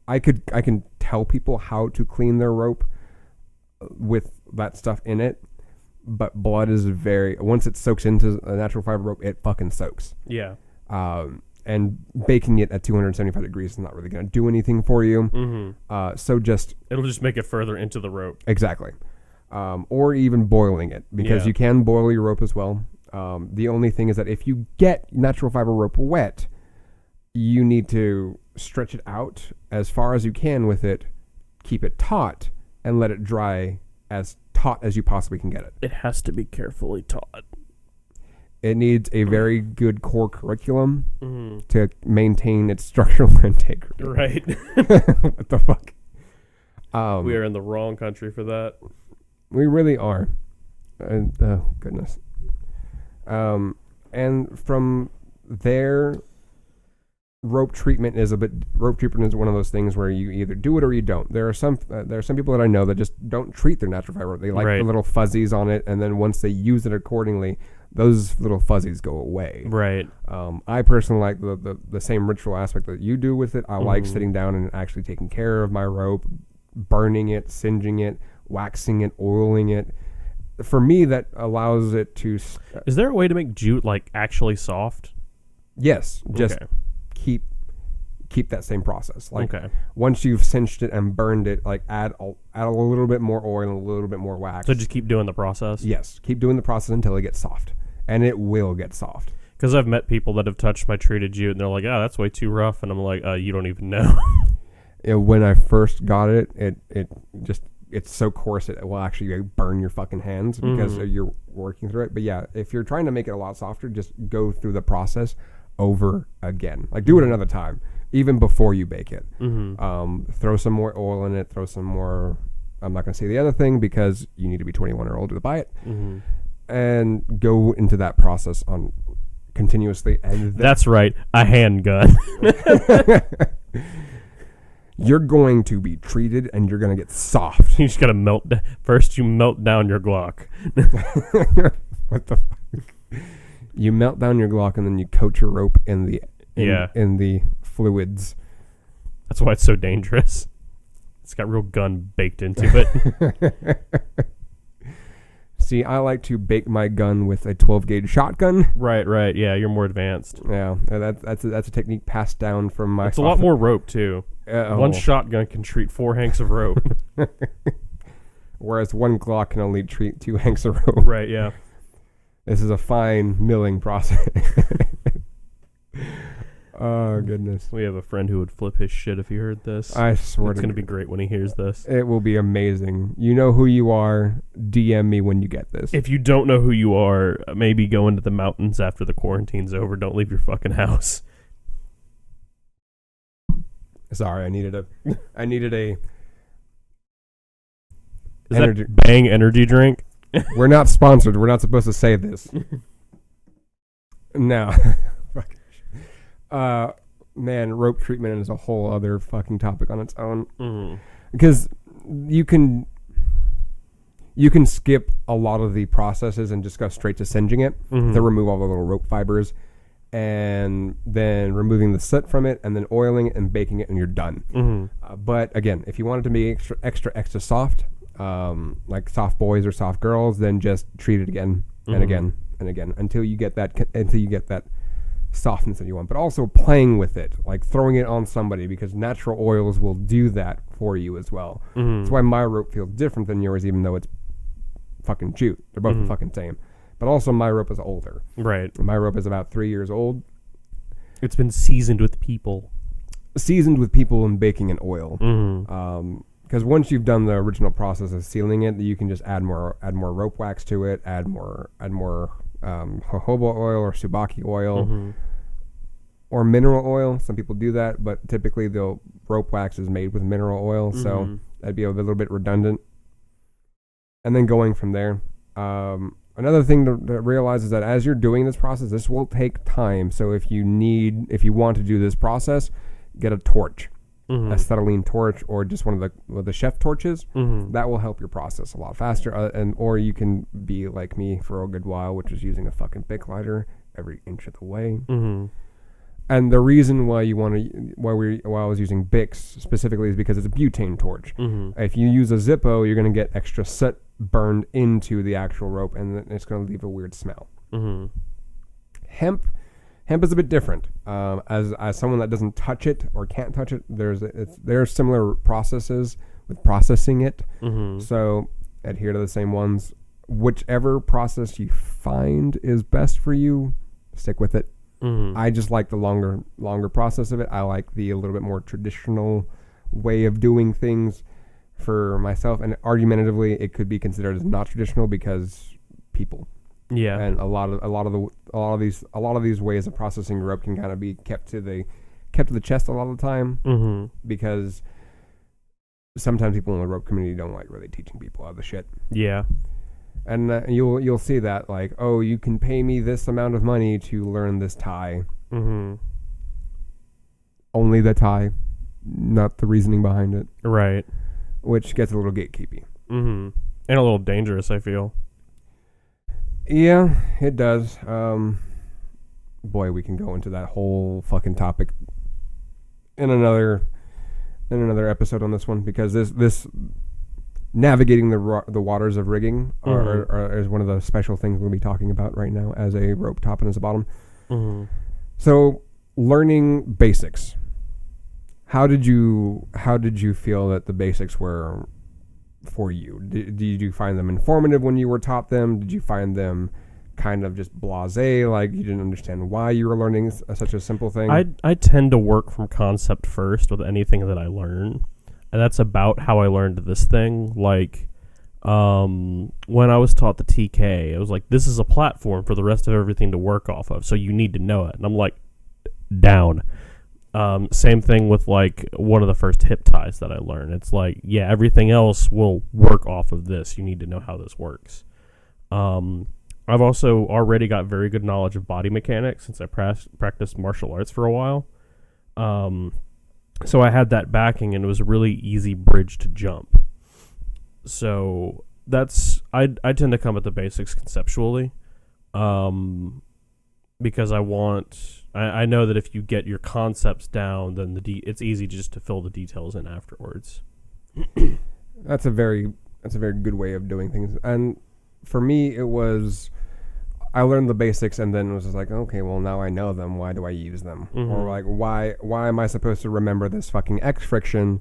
I can tell people how to clean their rope with that stuff in it, but blood is once it soaks into a natural fiber rope, it fucking soaks. Yeah. And baking it at 275 degrees is not really going to do anything for you. So it'll just make it further into the rope. Exactly. Or even boiling it, because you can boil your rope as well. The only thing is that if you get natural fiber rope wet, you need to stretch it out as far as you can with it, keep it taut, and let it dry as taut as you possibly can get it. It has to be carefully taut. It needs a very good core curriculum to maintain its structural integrity. Right. What the fuck? We are in the wrong country for that. We really are. Oh, goodness. And from there, rope treatment is one of those things where you either do it or you don't. There are some people that I know that just don't treat their natural fiber. They like the little fuzzies on it, and then once they use it accordingly, those little fuzzies go away. Right. I personally like the same ritual aspect that you do with it. I like sitting down and actually taking care of my rope, burning it, singeing it, waxing it, oiling it. For me, that allows it to... Is there a way to make jute, like, actually soft? Yes. Just keep that same process. Like, okay. Once you've cinched it and burned it, like, add a little bit more oil and a little bit more wax. So just keep doing the process? Yes. Keep doing the process until it gets soft. And it will get soft. Because I've met people that have touched my treated jute, and they're like, oh, that's way too rough. And I'm like, you don't even know. When I first got it, it's so coarse it will actually burn your fucking hands because you're working through it. But yeah, if you're trying to make it a lot softer, just go through the process over again. Like, do it another time, even before you bake it. Throw some more oil in it, throw some more... I'm not going to say the other thing because you need to be 21 or older to buy it. And go into that process on continuously. And that's right, a handgun. You're going to be treated and you're going to get soft. You just got to melt. First, you melt down your Glock. What the fuck? You melt down your Glock and then you coat your rope in the fluids. That's why it's so dangerous. It's got real gun baked into it. See, I like to bake my gun with a 12-gauge shotgun. Right. Yeah, you're more advanced. Yeah, that's a technique passed down from my... It's a lot more rope, too. One shotgun can treat 4 hanks of rope. Whereas one Glock can only treat 2 hanks of rope. Right, yeah. This is a fine milling process. Oh, goodness. We have a friend who would flip his shit if he heard this. I swear it's going to be great when he hears this. It will be amazing. You know who you are. DM me when you get this. If you don't know who you are, maybe go into the mountains after the quarantine's over. Don't leave your fucking house. Sorry, I needed a Is energy. That Bang energy drink? We're not sponsored. We're not supposed to say this. No. Man, rope treatment is a whole other fucking topic on its own. Because you can skip a lot of the processes and just go straight to singeing it to remove all the little rope fibers, and then removing the soot from it, and then oiling it and baking it, and you're done. But again, if you want it to be extra soft, like soft boys or soft girls, then just treat it again and again and again until you get that softness that you want. But also playing with it, like throwing it on somebody, because natural oils will do that for you as well. That's why my rope feels different than yours, even though it's fucking jute. They're both the fucking same. But also my rope is older. Right. My rope is about 3 years old. It's been seasoned with people. And baking and oil. Because once you've done the original process of sealing it, you can just add more rope wax to it, add more jojoba oil or subaki oil or mineral oil. Some people do that, but typically the rope wax is made with mineral oil, so that'd be a little bit redundant. And then going from there, another thing to realize is that as you're doing this process, this will take time. So if you want to do this process, get a torch. A acetylene torch or just one of the chef torches. That will help your process a lot faster. Or you can be like me for a good while, which is using a fucking Bic lighter every inch of the way. And the reason why I was using Bics specifically is because it's a butane torch. If you use a Zippo, you're going to get extra soot burned into the actual rope, and it's going to leave a weird smell. Hemp Hemp is a bit different. As someone that doesn't touch it or can't touch it, there are similar processes with processing it. Mm-hmm. So adhere to the same ones. Whichever process you find is best for you, stick with it. Mm-hmm. I just like the longer process of it. I like the a little bit more traditional way of doing things for myself. And argumentatively, it could be considered as not traditional because people. Yeah. And a lot of these ways of processing rope can kind of be kept to the chest a lot of the time. Mm-hmm. Because sometimes people in the rope community don't like really teaching people how the shit. Yeah. And you'll see that, like, oh, you can pay me this amount of money to learn this tie. Mm-hmm. Only the tie, not the reasoning behind it. Right. Which gets a little gatekeepy. Mm-hmm. And a little dangerous, I feel. Yeah, it does. Boy, we can go into that whole fucking topic in another episode on this one, because this navigating the waters of rigging is one of the special things we'll be talking about right now as a rope top and as a bottom. Mm-hmm. So, learning basics. How did you feel that the basics were for you? Did you find them informative when you were taught them? Did you find them kind of just blasé, like you didn't understand why you were learning such a simple thing? I tend to work from concept first with anything that I learn. And that's about how I learned this thing. Like, when I was taught the TK, it was like, this is a platform for the rest of everything to work off of, so you need to know it. And I'm like, down. Same thing with, like, one of the first hip ties that I learned. It's like, yeah, everything else will work off of this. You need to know how this works. I've also already got very good knowledge of body mechanics since I practiced martial arts for a while. So I had that backing, and it was a really easy bridge to jump. So that's I tend to come at the basics conceptually, because I know that if you get your concepts down, then it's easy just to fill the details in afterwards. That's a very good way of doing things. And for me, it was, I learned the basics and then it was just like, okay, well, now I know them. Why do I use them? Mm-hmm. Or like, why am I supposed to remember this fucking X friction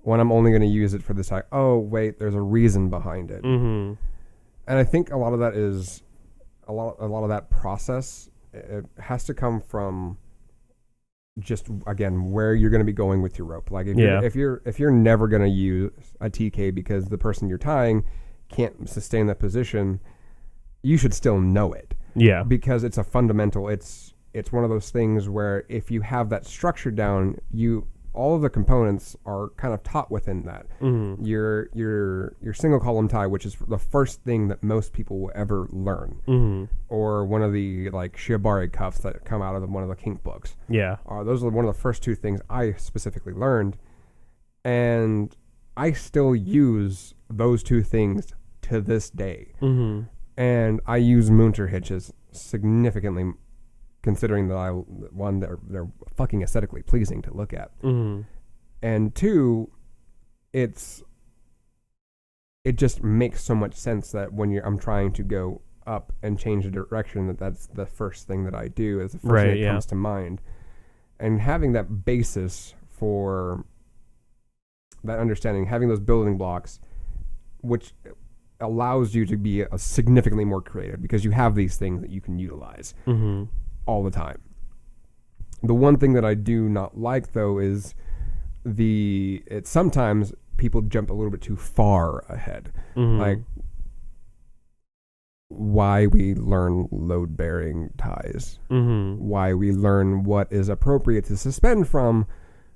when I'm only going to use it for this? Like, oh, wait, there's a reason behind it. Mm-hmm. And I think a lot of that is, a lot of that process, it has to come from just, again, where you're going to be going with your rope. Like if you're never going to use a TK because the person you're tying can't sustain that position, you should still know it. Yeah. Because it's a fundamental, it's one of those things where if you have that structure down, all of the components are kind of taught within that. Mm-hmm. Your single column tie, which is the first thing that most people will ever learn. Mm-hmm. Or one of the like shibari cuffs that come out of one of the kink books. Yeah. Those are one of the first two things I specifically learned. And I still use those two things to this day. Mm-hmm. And I use Munter hitches significantly, considering that they're fucking aesthetically pleasing to look at. Mm-hmm. And two, it just makes so much sense that when I'm trying to go up and change the direction, that's the first thing that I do, is the first thing that comes to mind. And having that basis for that understanding, having those building blocks, which allows you to be significantly more creative because you have these things that you can utilize all the time. The one thing that I do not like, though, is sometimes people jump a little bit too far ahead. Mm-hmm. Like, why we learn load-bearing ties, why we learn what is appropriate to suspend from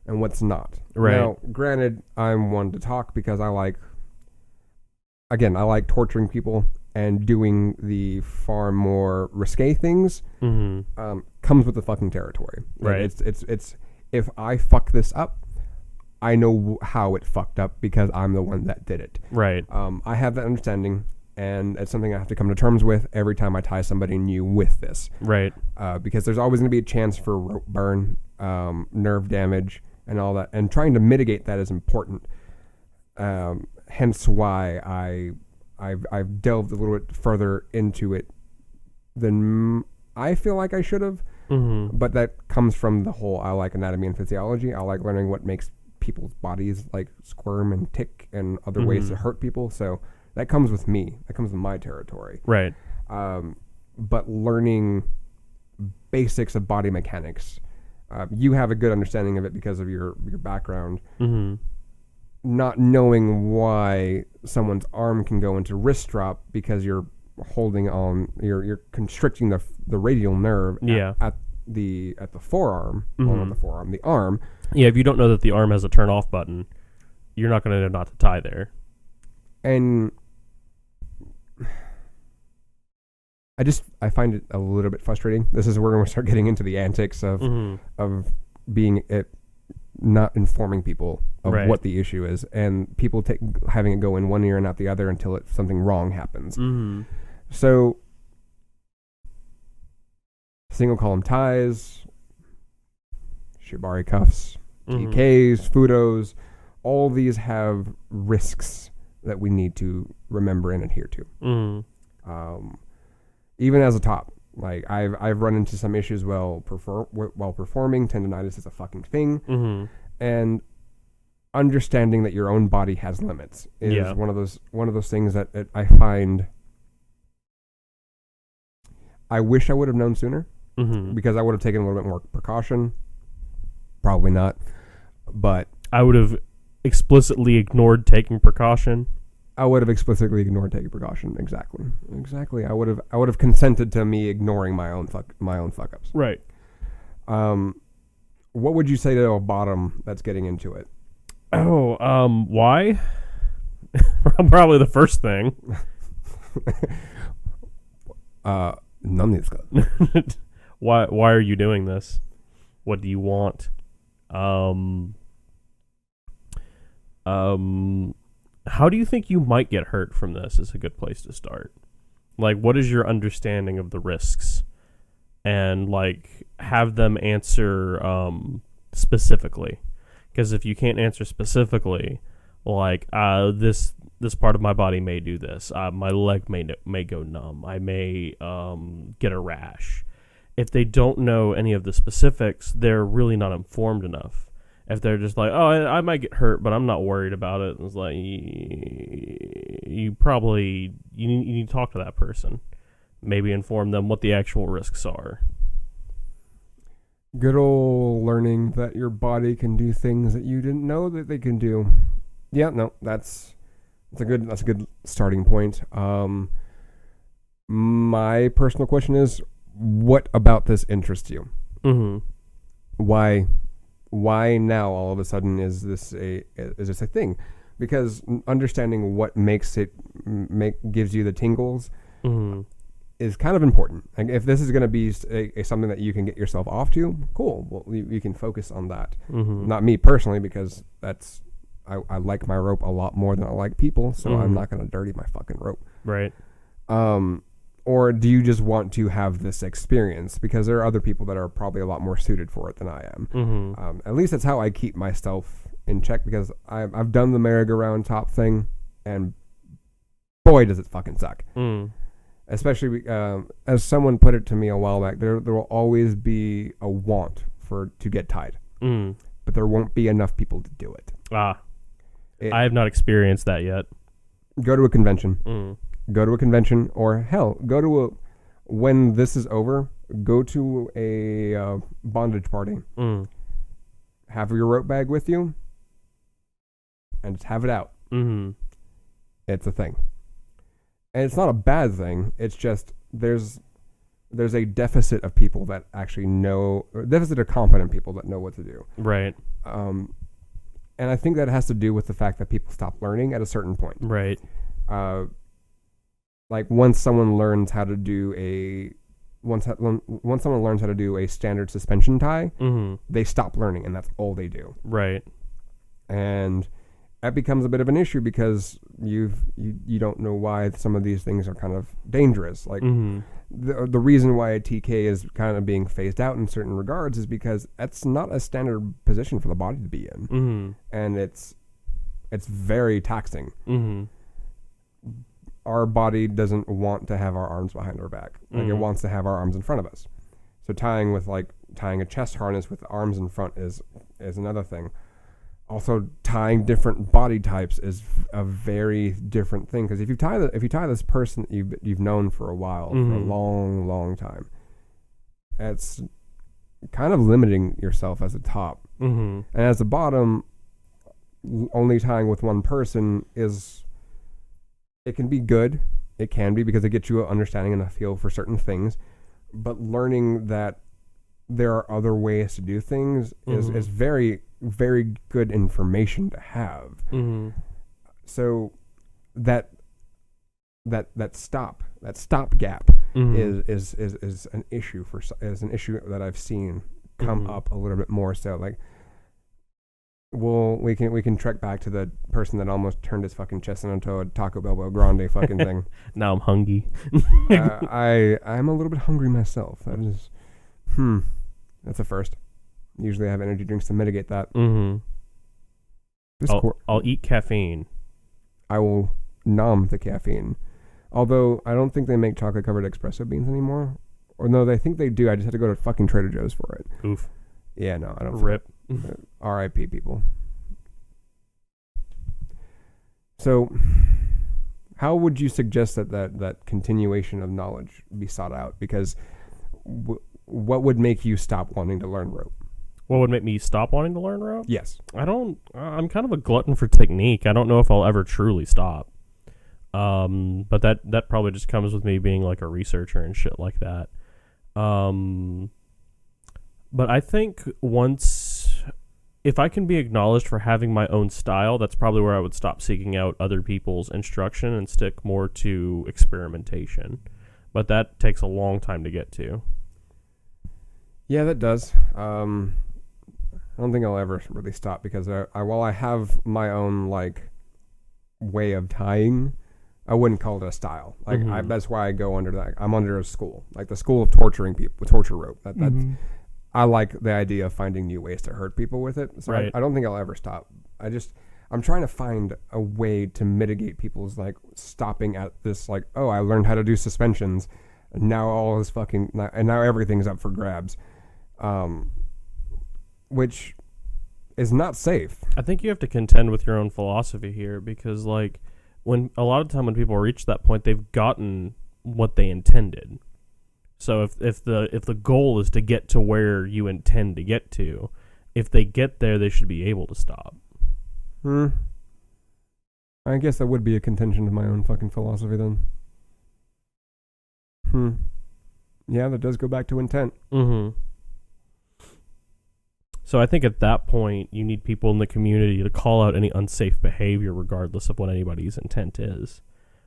and what's not. Right. Now, granted, I'm one to talk because I like torturing people, and doing the far more risque things comes with the fucking territory. Right. It's if I fuck this up, I know how it fucked up because I'm the one that did it. Right. I have that understanding, and it's something I have to come to terms with every time I tie somebody new with this. Right. Because there's always going to be a chance for rope burn, nerve damage, and all that, and trying to mitigate that is important. Hence why I've delved a little bit further into it than I feel like I should have. Mm-hmm. But that comes from the whole, I like anatomy and physiology. I like learning what makes people's bodies like squirm and tick and other ways to hurt people. So that comes with me. That comes with my territory. Right. But learning basics of body mechanics, you have a good understanding of it because of your background. Mm-hmm. Not knowing why someone's arm can go into wrist drop because you're holding on, you're constricting the radial nerve at the forearm, well, not the forearm, the arm. Yeah, if you don't know that the arm has a turn off button, you're not going to know not to tie there. And I find it a little bit frustrating. This is where we're going to start getting into the antics of being not informing people of what the issue is, and people having it go in one ear and out the other until something wrong happens. Mm-hmm. So single column ties, shibari cuffs, TKs, fudos, all these have risks that we need to remember and adhere to. Even as a top, like I've run into some issues while performing. Tendonitis is a fucking thing, and understanding that your own body has limits is one of those things that I find. I wish I would have known sooner, because I would have taken a little bit more precaution. Probably not, but I would have explicitly ignored taking precaution. I would have explicitly ignored taking precaution. Exactly. I would have consented to me ignoring my own fuck ups. Right. What would you say to a bottom that's getting into it? Why? Probably the first thing. None of this. Why are you doing this? What do you want? How do you think you might get hurt from this is a good place to start. Like, what is your understanding of the risks? And, like, have them answer specifically. Because if you can't answer specifically, like, this part of my body may do this. My leg may go numb. I may get a rash. If they don't know any of the specifics, they're really not informed enough. If they're just like, oh, I might get hurt, but I'm not worried about it. It's like, you need to talk to that person. Maybe inform them what the actual risks are. Good old learning that your body can do things that you didn't know that they can do. Yeah, no, that's a good starting point. My personal question is, what about this interests you? Why now all of a sudden is this a thing? Because understanding what makes it gives you the tingles is kind of important. Like, if this is going to be something that you can get yourself off to, cool. Well, you can focus on that. Not me personally, because I like my rope a lot more than I like people, so I'm not going to dirty my fucking rope. Right. Or do you just want to have this experience? Because there are other people that are probably a lot more suited for it than I am. At least that's how I keep myself in check, because I've done the merry-go-round top thing, and boy, does it fucking suck. Especially as someone put it to me a while back, there will always be a want to get tied, but there won't be enough people to do it. I have not experienced that yet. Go to a convention. Go to a convention, or hell, when this is over, go to a bondage party. Have your rope bag with you, and just have it out. It's a thing. And it's not a bad thing. It's just there's a deficit of people that actually know, or deficit of competent people that know what to do. Right. And I think that has to do with the fact that people stop learning at a certain point. Right. Like, once someone learns how to do once someone learns how to do a standard suspension tie, they stop learning, and that's all they do. Right. And that becomes a bit of an issue, because you don't know why some of these things are kind of dangerous. Like, the reason why a TK is kind of being phased out in certain regards is because that's not a standard position for the body to be in, and it's very taxing. Our body doesn't want to have our arms behind our back. Like, it wants to have our arms in front of us. So tying a chest harness with arms in front is another thing. Also, tying different body types is a very different thing, because if you tie this person that you've known for a while, for a long, long time, it's kind of limiting yourself as a top. And as a bottom, only tying with one person it can be good. It can be, because it gets you an understanding and a feel for certain things. But learning that there are other ways to do things is very, very good information to have. So that stopgap is an issue that I've seen come up a little bit more. So like, well, we can trek back to the person that almost turned his fucking chest into a Taco Bell Grande fucking thing. Now I'm hungry. I'm a little bit hungry myself. That is, that's a first. Usually I have energy drinks to mitigate that. I'll eat caffeine. I will nom the caffeine. Although I don't think they make chocolate covered espresso beans anymore. Or no, they think they do. I just had to go to fucking Trader Joe's for it. Oof. Yeah, no, I don't. Rip. R.I.P. people. So, how would you suggest that continuation of knowledge be sought out? Because what would make you stop wanting to learn rope? What would make me stop wanting to learn rope? Yes. I'm kind of a glutton for technique. I don't know if I'll ever truly stop. But that probably just comes with me being like a researcher and shit like that. But I think if I can be acknowledged for having my own style, that's probably where I would stop seeking out other people's instruction and stick more to experimentation. But that takes a long time to get to. Yeah, that does. I don't think I'll ever really stop, because while I have my own like way of tying, I wouldn't call it a style. Like that's why I go under that. I'm under a school, like the school of torturing people, torture rope. That's I like the idea of finding new ways to hurt people with it. So right. I don't think I'll ever stop. I'm trying to find a way to mitigate people's like stopping at this, like, oh, I learned how to do suspensions, and now now everything's up for grabs, which is not safe. I think you have to contend with your own philosophy here, because like when a lot of the time when people reach that point, they've gotten what they intended. So if the goal is to get to where you intend to get to, if they get there, they should be able to stop. I guess that would be a contention of my own fucking philosophy then. Yeah, that does go back to intent. So I think at that point, you need people in the community to call out any unsafe behavior regardless of what anybody's intent is.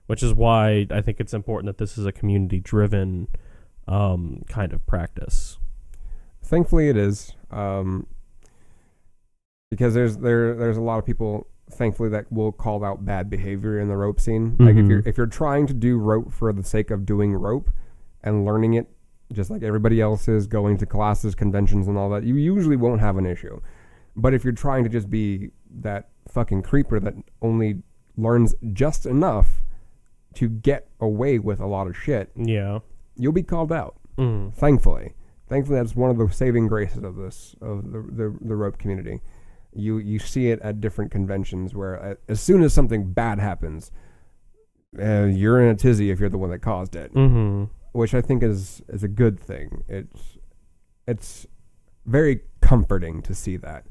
Which is why I think it's important that this is a community-driven kind of practice. Thankfully it is. Because there's a lot of people, thankfully, that will call out bad behavior in the rope scene. Like if you're trying to do rope for the sake of doing rope and learning it just like everybody else is, going to classes, conventions, and all that, you usually won't have an issue. But if you're trying to just be that fucking creeper that only learns just enough to get away with a lot of shit, you'll be called out. Thankfully, that's one of the saving graces of the rope community. You see it at different conventions where as soon as something bad happens, you're in a tizzy if you're the one that caused it. Which I think is a good thing. It's very comforting to see that.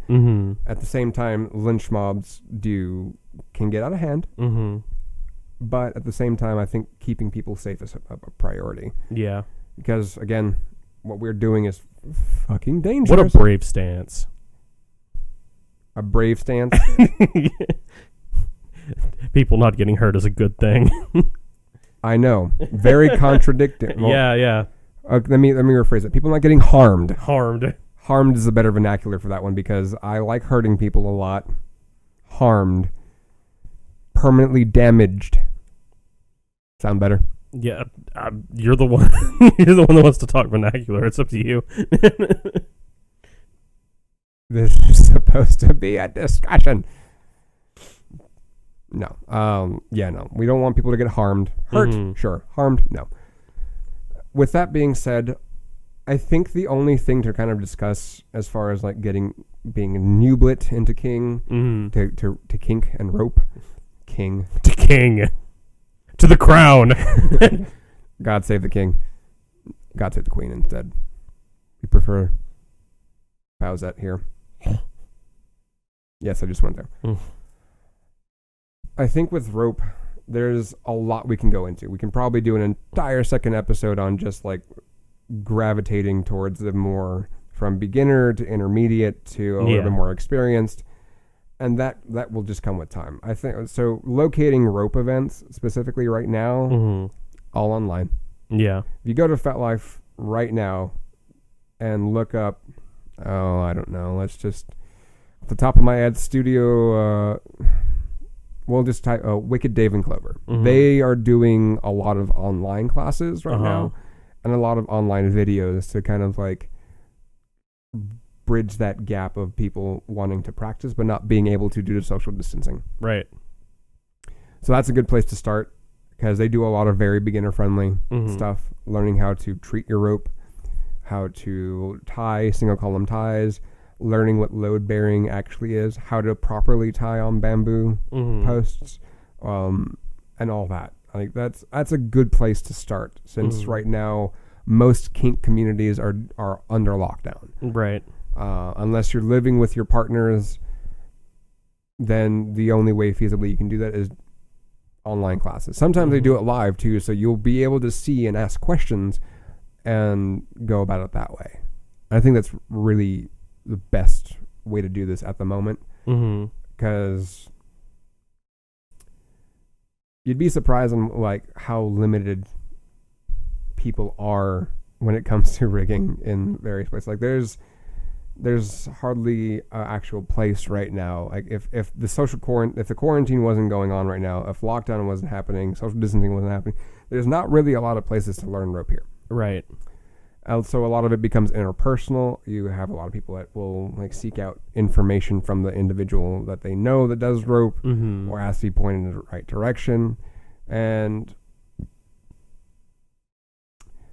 At the same time, lynch mobs can get out of hand. But at the same time, I think keeping people safe is a priority. Yeah. Because, again, what we're doing is fucking dangerous. What a brave stance. A brave stance? People not getting hurt is a good thing. I know. Very contradicting. Well, yeah. Let me rephrase it. People not getting harmed. Harmed is a better vernacular for that one, because I like hurting people a lot. Harmed. Permanently damaged. Sound better? Yeah, you're the one. You're the one that wants to talk vernacular. It's up to you. This is supposed to be a discussion. No. No. We don't want people to get harmed. Hurt, sure. Harmed, no. With that being said, I think the only thing to kind of discuss as far as like being a newblet into king, to kink and rope, king to king, to the crown. God save the king. God save the queen instead. We prefer Bowsette here. Yes, I just went there. I think with rope, there's a lot we can go into. We can probably do an entire second episode on just like gravitating towards the more from beginner to intermediate to a little bit more experienced. And that will just come with time. I think so. Locating rope events specifically right now, all online. Yeah. If you go to FetLife right now and look up, I don't know. Let's just off the top of my head, studio. We'll just type Wicked Dave and Clover. They are doing a lot of online classes right now, and a lot of online videos to kind of like bridge that gap of people wanting to practice but not being able to due to social distancing. Right. So that's a good place to start because they do a lot of very beginner-friendly stuff, learning how to treat your rope, how to tie single column ties, learning what load bearing actually is, how to properly tie on bamboo posts, and all that. I think that's a good place to start since right now most kink communities are under lockdown. Right. Unless you're living with your partners, then the only way feasibly you can do that is online classes. Sometimes they do it live too, so you'll be able to see and ask questions and go about it that way. I think that's really the best way to do this at the moment, because you'd be surprised on like how limited people are when it comes to rigging in various places. Like there's hardly an actual place right now. Like if the quarantine wasn't going on right now, if lockdown wasn't happening, social distancing wasn't happening, there's not really a lot of places to learn rope here. Right. So a lot of it becomes interpersonal. You have a lot of people that will like seek out information from the individual that they know that does rope, or has to be pointed in the right direction, and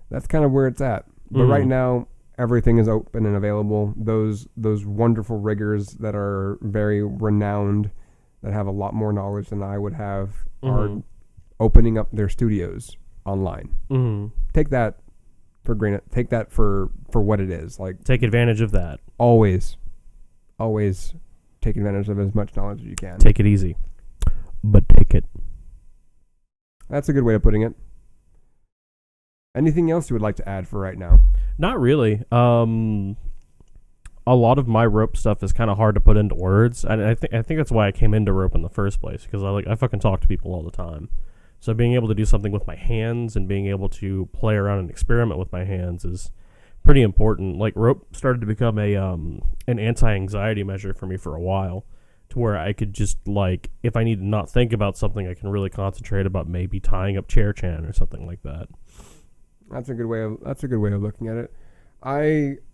that's kind of where it's at. But right now, everything is open and available. Those wonderful riggers that are very renowned, that have a lot more knowledge than I would have, are opening up their studios online. Take that for granted. Take that for what it is. Like, take advantage of that. Always take advantage of as much knowledge as you can. Take it easy, but take it. That's a good way of putting it. Anything else you would like to add for right now? Not really. A lot of my rope stuff is kind of hard to put into words, and I think that's why I came into rope in the first place, because I fucking talk to people all the time. So being able to do something with my hands and being able to play around and experiment with my hands is pretty important. Like, rope started to become an anti-anxiety measure for me for a while, to where I could just, like, if I need to not think about something, I can really concentrate about maybe tying up chair chan or something like that. That's a good way of looking at it.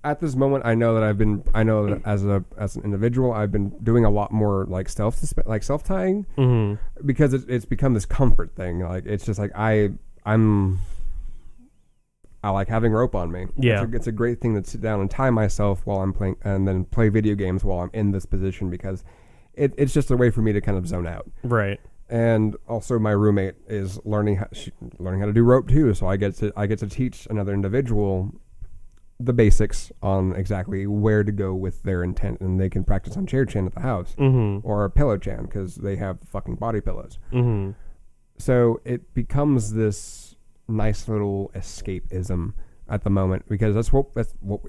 At this moment, I know that as an individual, I've been doing a lot more like self tying, because it's become this comfort thing. Like, it's just like I like having rope on me. Yeah, it's a great thing to sit down and tie myself while I'm playing, and then play video games while I'm in this position, because it's just a way for me to kind of zone out. Right. And also, my roommate is learning how to do rope too, so I get to teach another individual the basics on exactly where to go with their intent, and they can practice on chair chan at the house, or pillow chan, because they have fucking body pillows. So it becomes this nice little escapism at the moment, because that's what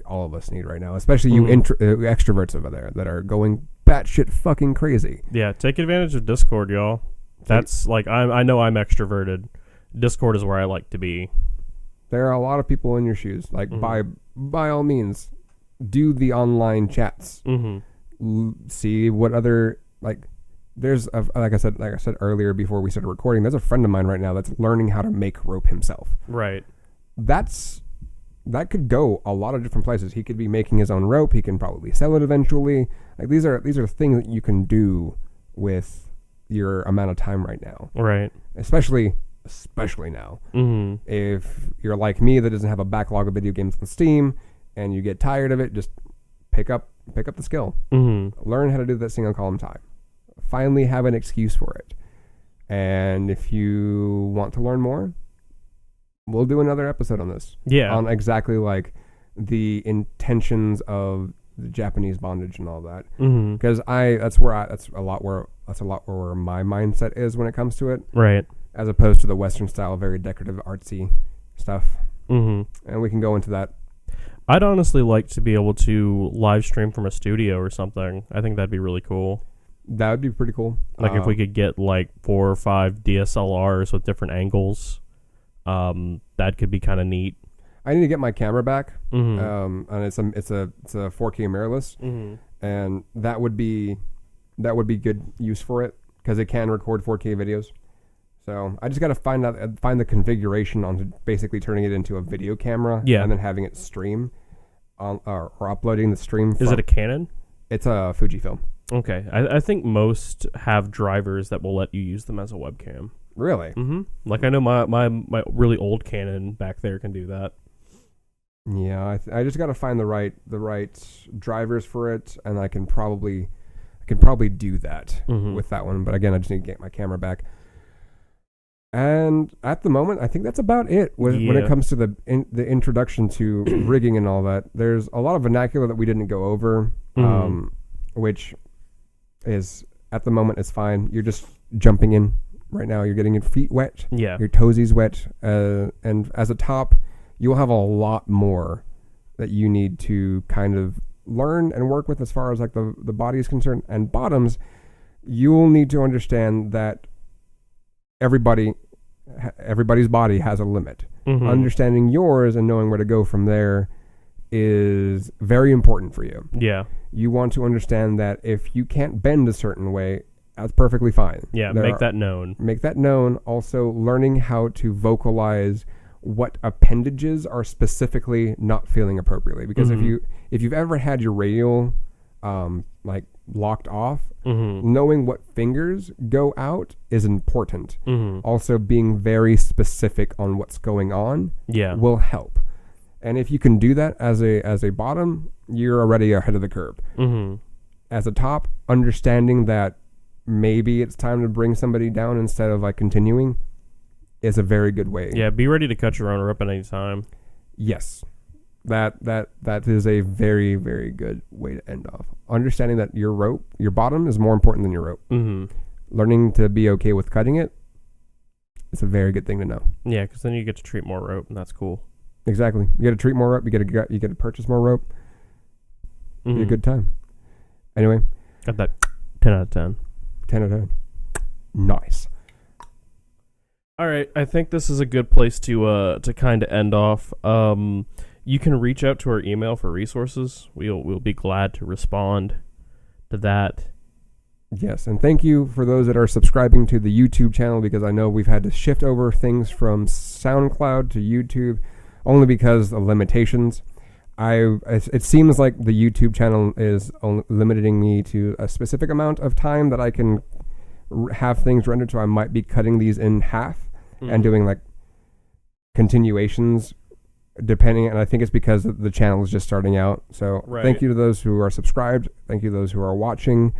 all of us need right now, especially you extroverts over there that are going batshit fucking crazy. Yeah, take advantage of Discord, y'all. That's like, I know I'm extroverted. Discord is where I like to be. There are a lot of people in your shoes. Like, by all means, do the online chats. See what other, like, there's like I said earlier before we started recording, there's a friend of mine right now that's learning how to make rope himself. Right. That could go a lot of different places. He could be making his own rope. He can probably sell it eventually. Like, these are things that you can do with your amount of time right now. Right. Especially especially now. Mm-hmm. If you're like me that doesn't have a backlog of video games on Steam and you get tired of it, just pick up the skill. Mm-hmm. Learn how to do that single column tie. Finally have an excuse for it. And if you want to learn more, we'll do another episode on this. Yeah. On exactly like the intentions of the Japanese bondage and all that. Because that's a lot where my mindset is when it comes to it. Right. As opposed to the Western style, very decorative, artsy stuff. Mm-hmm. And we can go into that. I'd honestly like to be able to live stream from a studio or something. I think that'd be really cool. That would be pretty cool. Like if we could get like 4 or 5 DSLRs with different angles, that could be kind of neat. I need to get my camera back, Mm-hmm. and it's a 4K mirrorless, Mm-hmm. and that would be good use for it because it can record 4K videos. So I just got to find the configuration on basically turning it into a video camera, Yeah. and then having it stream or uploading the stream. Is it a Canon? It's a Fujifilm. Okay, I think most have drivers that will let you use them as a webcam. Really? Mm-hmm. Like I know my really old Canon back there can do that. Yeah, I just got to find the right drivers for it, and I can probably do that with that one. But again, I just need to get my camera back. And at the moment, I think that's about it when it comes to the introduction to rigging and all that. There's a lot of vernacular that we didn't go over, which is at the moment is fine. You're just jumping in right now. You're getting your feet wet, Yeah. your toesies wet, and as a top, you'll have a lot more that you need to kind of learn and work with as far as like the body is concerned. And bottoms, you'll need to understand that everybody's body has a limit. Mm-hmm. Understanding yours and knowing where to go from there is very important for you. Yeah. You want to understand that if you can't bend a certain way, that's perfectly fine. Yeah, make that known. Make that known. Also, learning how to vocalize what appendages are specifically not feeling appropriately. Because if you've ever had your radial like locked off, knowing what fingers go out is important. Also, being very specific on what's going on will help. And if you can do that as a bottom, you're already ahead of the curve. As a top, understanding that maybe it's time to bring somebody down instead of like continuing is a very good way. Yeah, be ready to cut your own rope at any time. Yes. That is a very, very good way to end off. Understanding that your bottom is more important than your rope. Learning to be okay with cutting it is a very good thing to know. Yeah, because then you get to treat more rope, and that's cool. Exactly. You get to treat more rope. You get to purchase more rope. Be a good time. Anyway. Got that 10 out of 10. 10 out of 10. Nice. All right, I think this is a good place to kind of end off. You can reach out to our email for resources. We'll be glad to respond to that. Yes, and thank you for those that are subscribing to the YouTube channel, because I know we've had to shift over things from SoundCloud to YouTube only because of limitations. It seems like the YouTube channel is limiting me to a specific amount of time that I can have things rendered, so I might be cutting these in half and doing like continuations depending, and I think it's because the channel is just starting out. So Thank you to those who are subscribed. Thank you to those who are watching.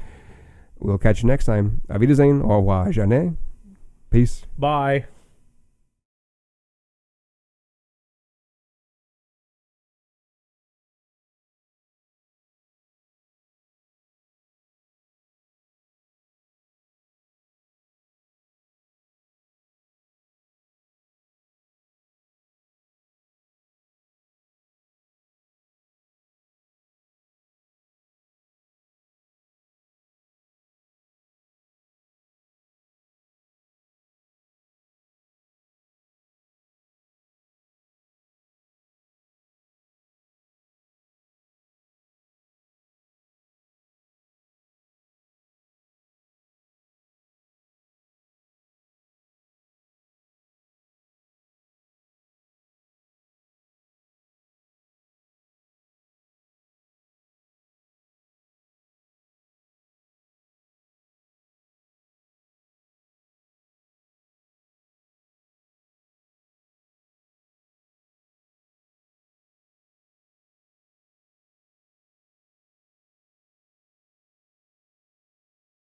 We'll catch you next time. Auf Wiedersehen. Au revoir. Jamais. Peace. Bye.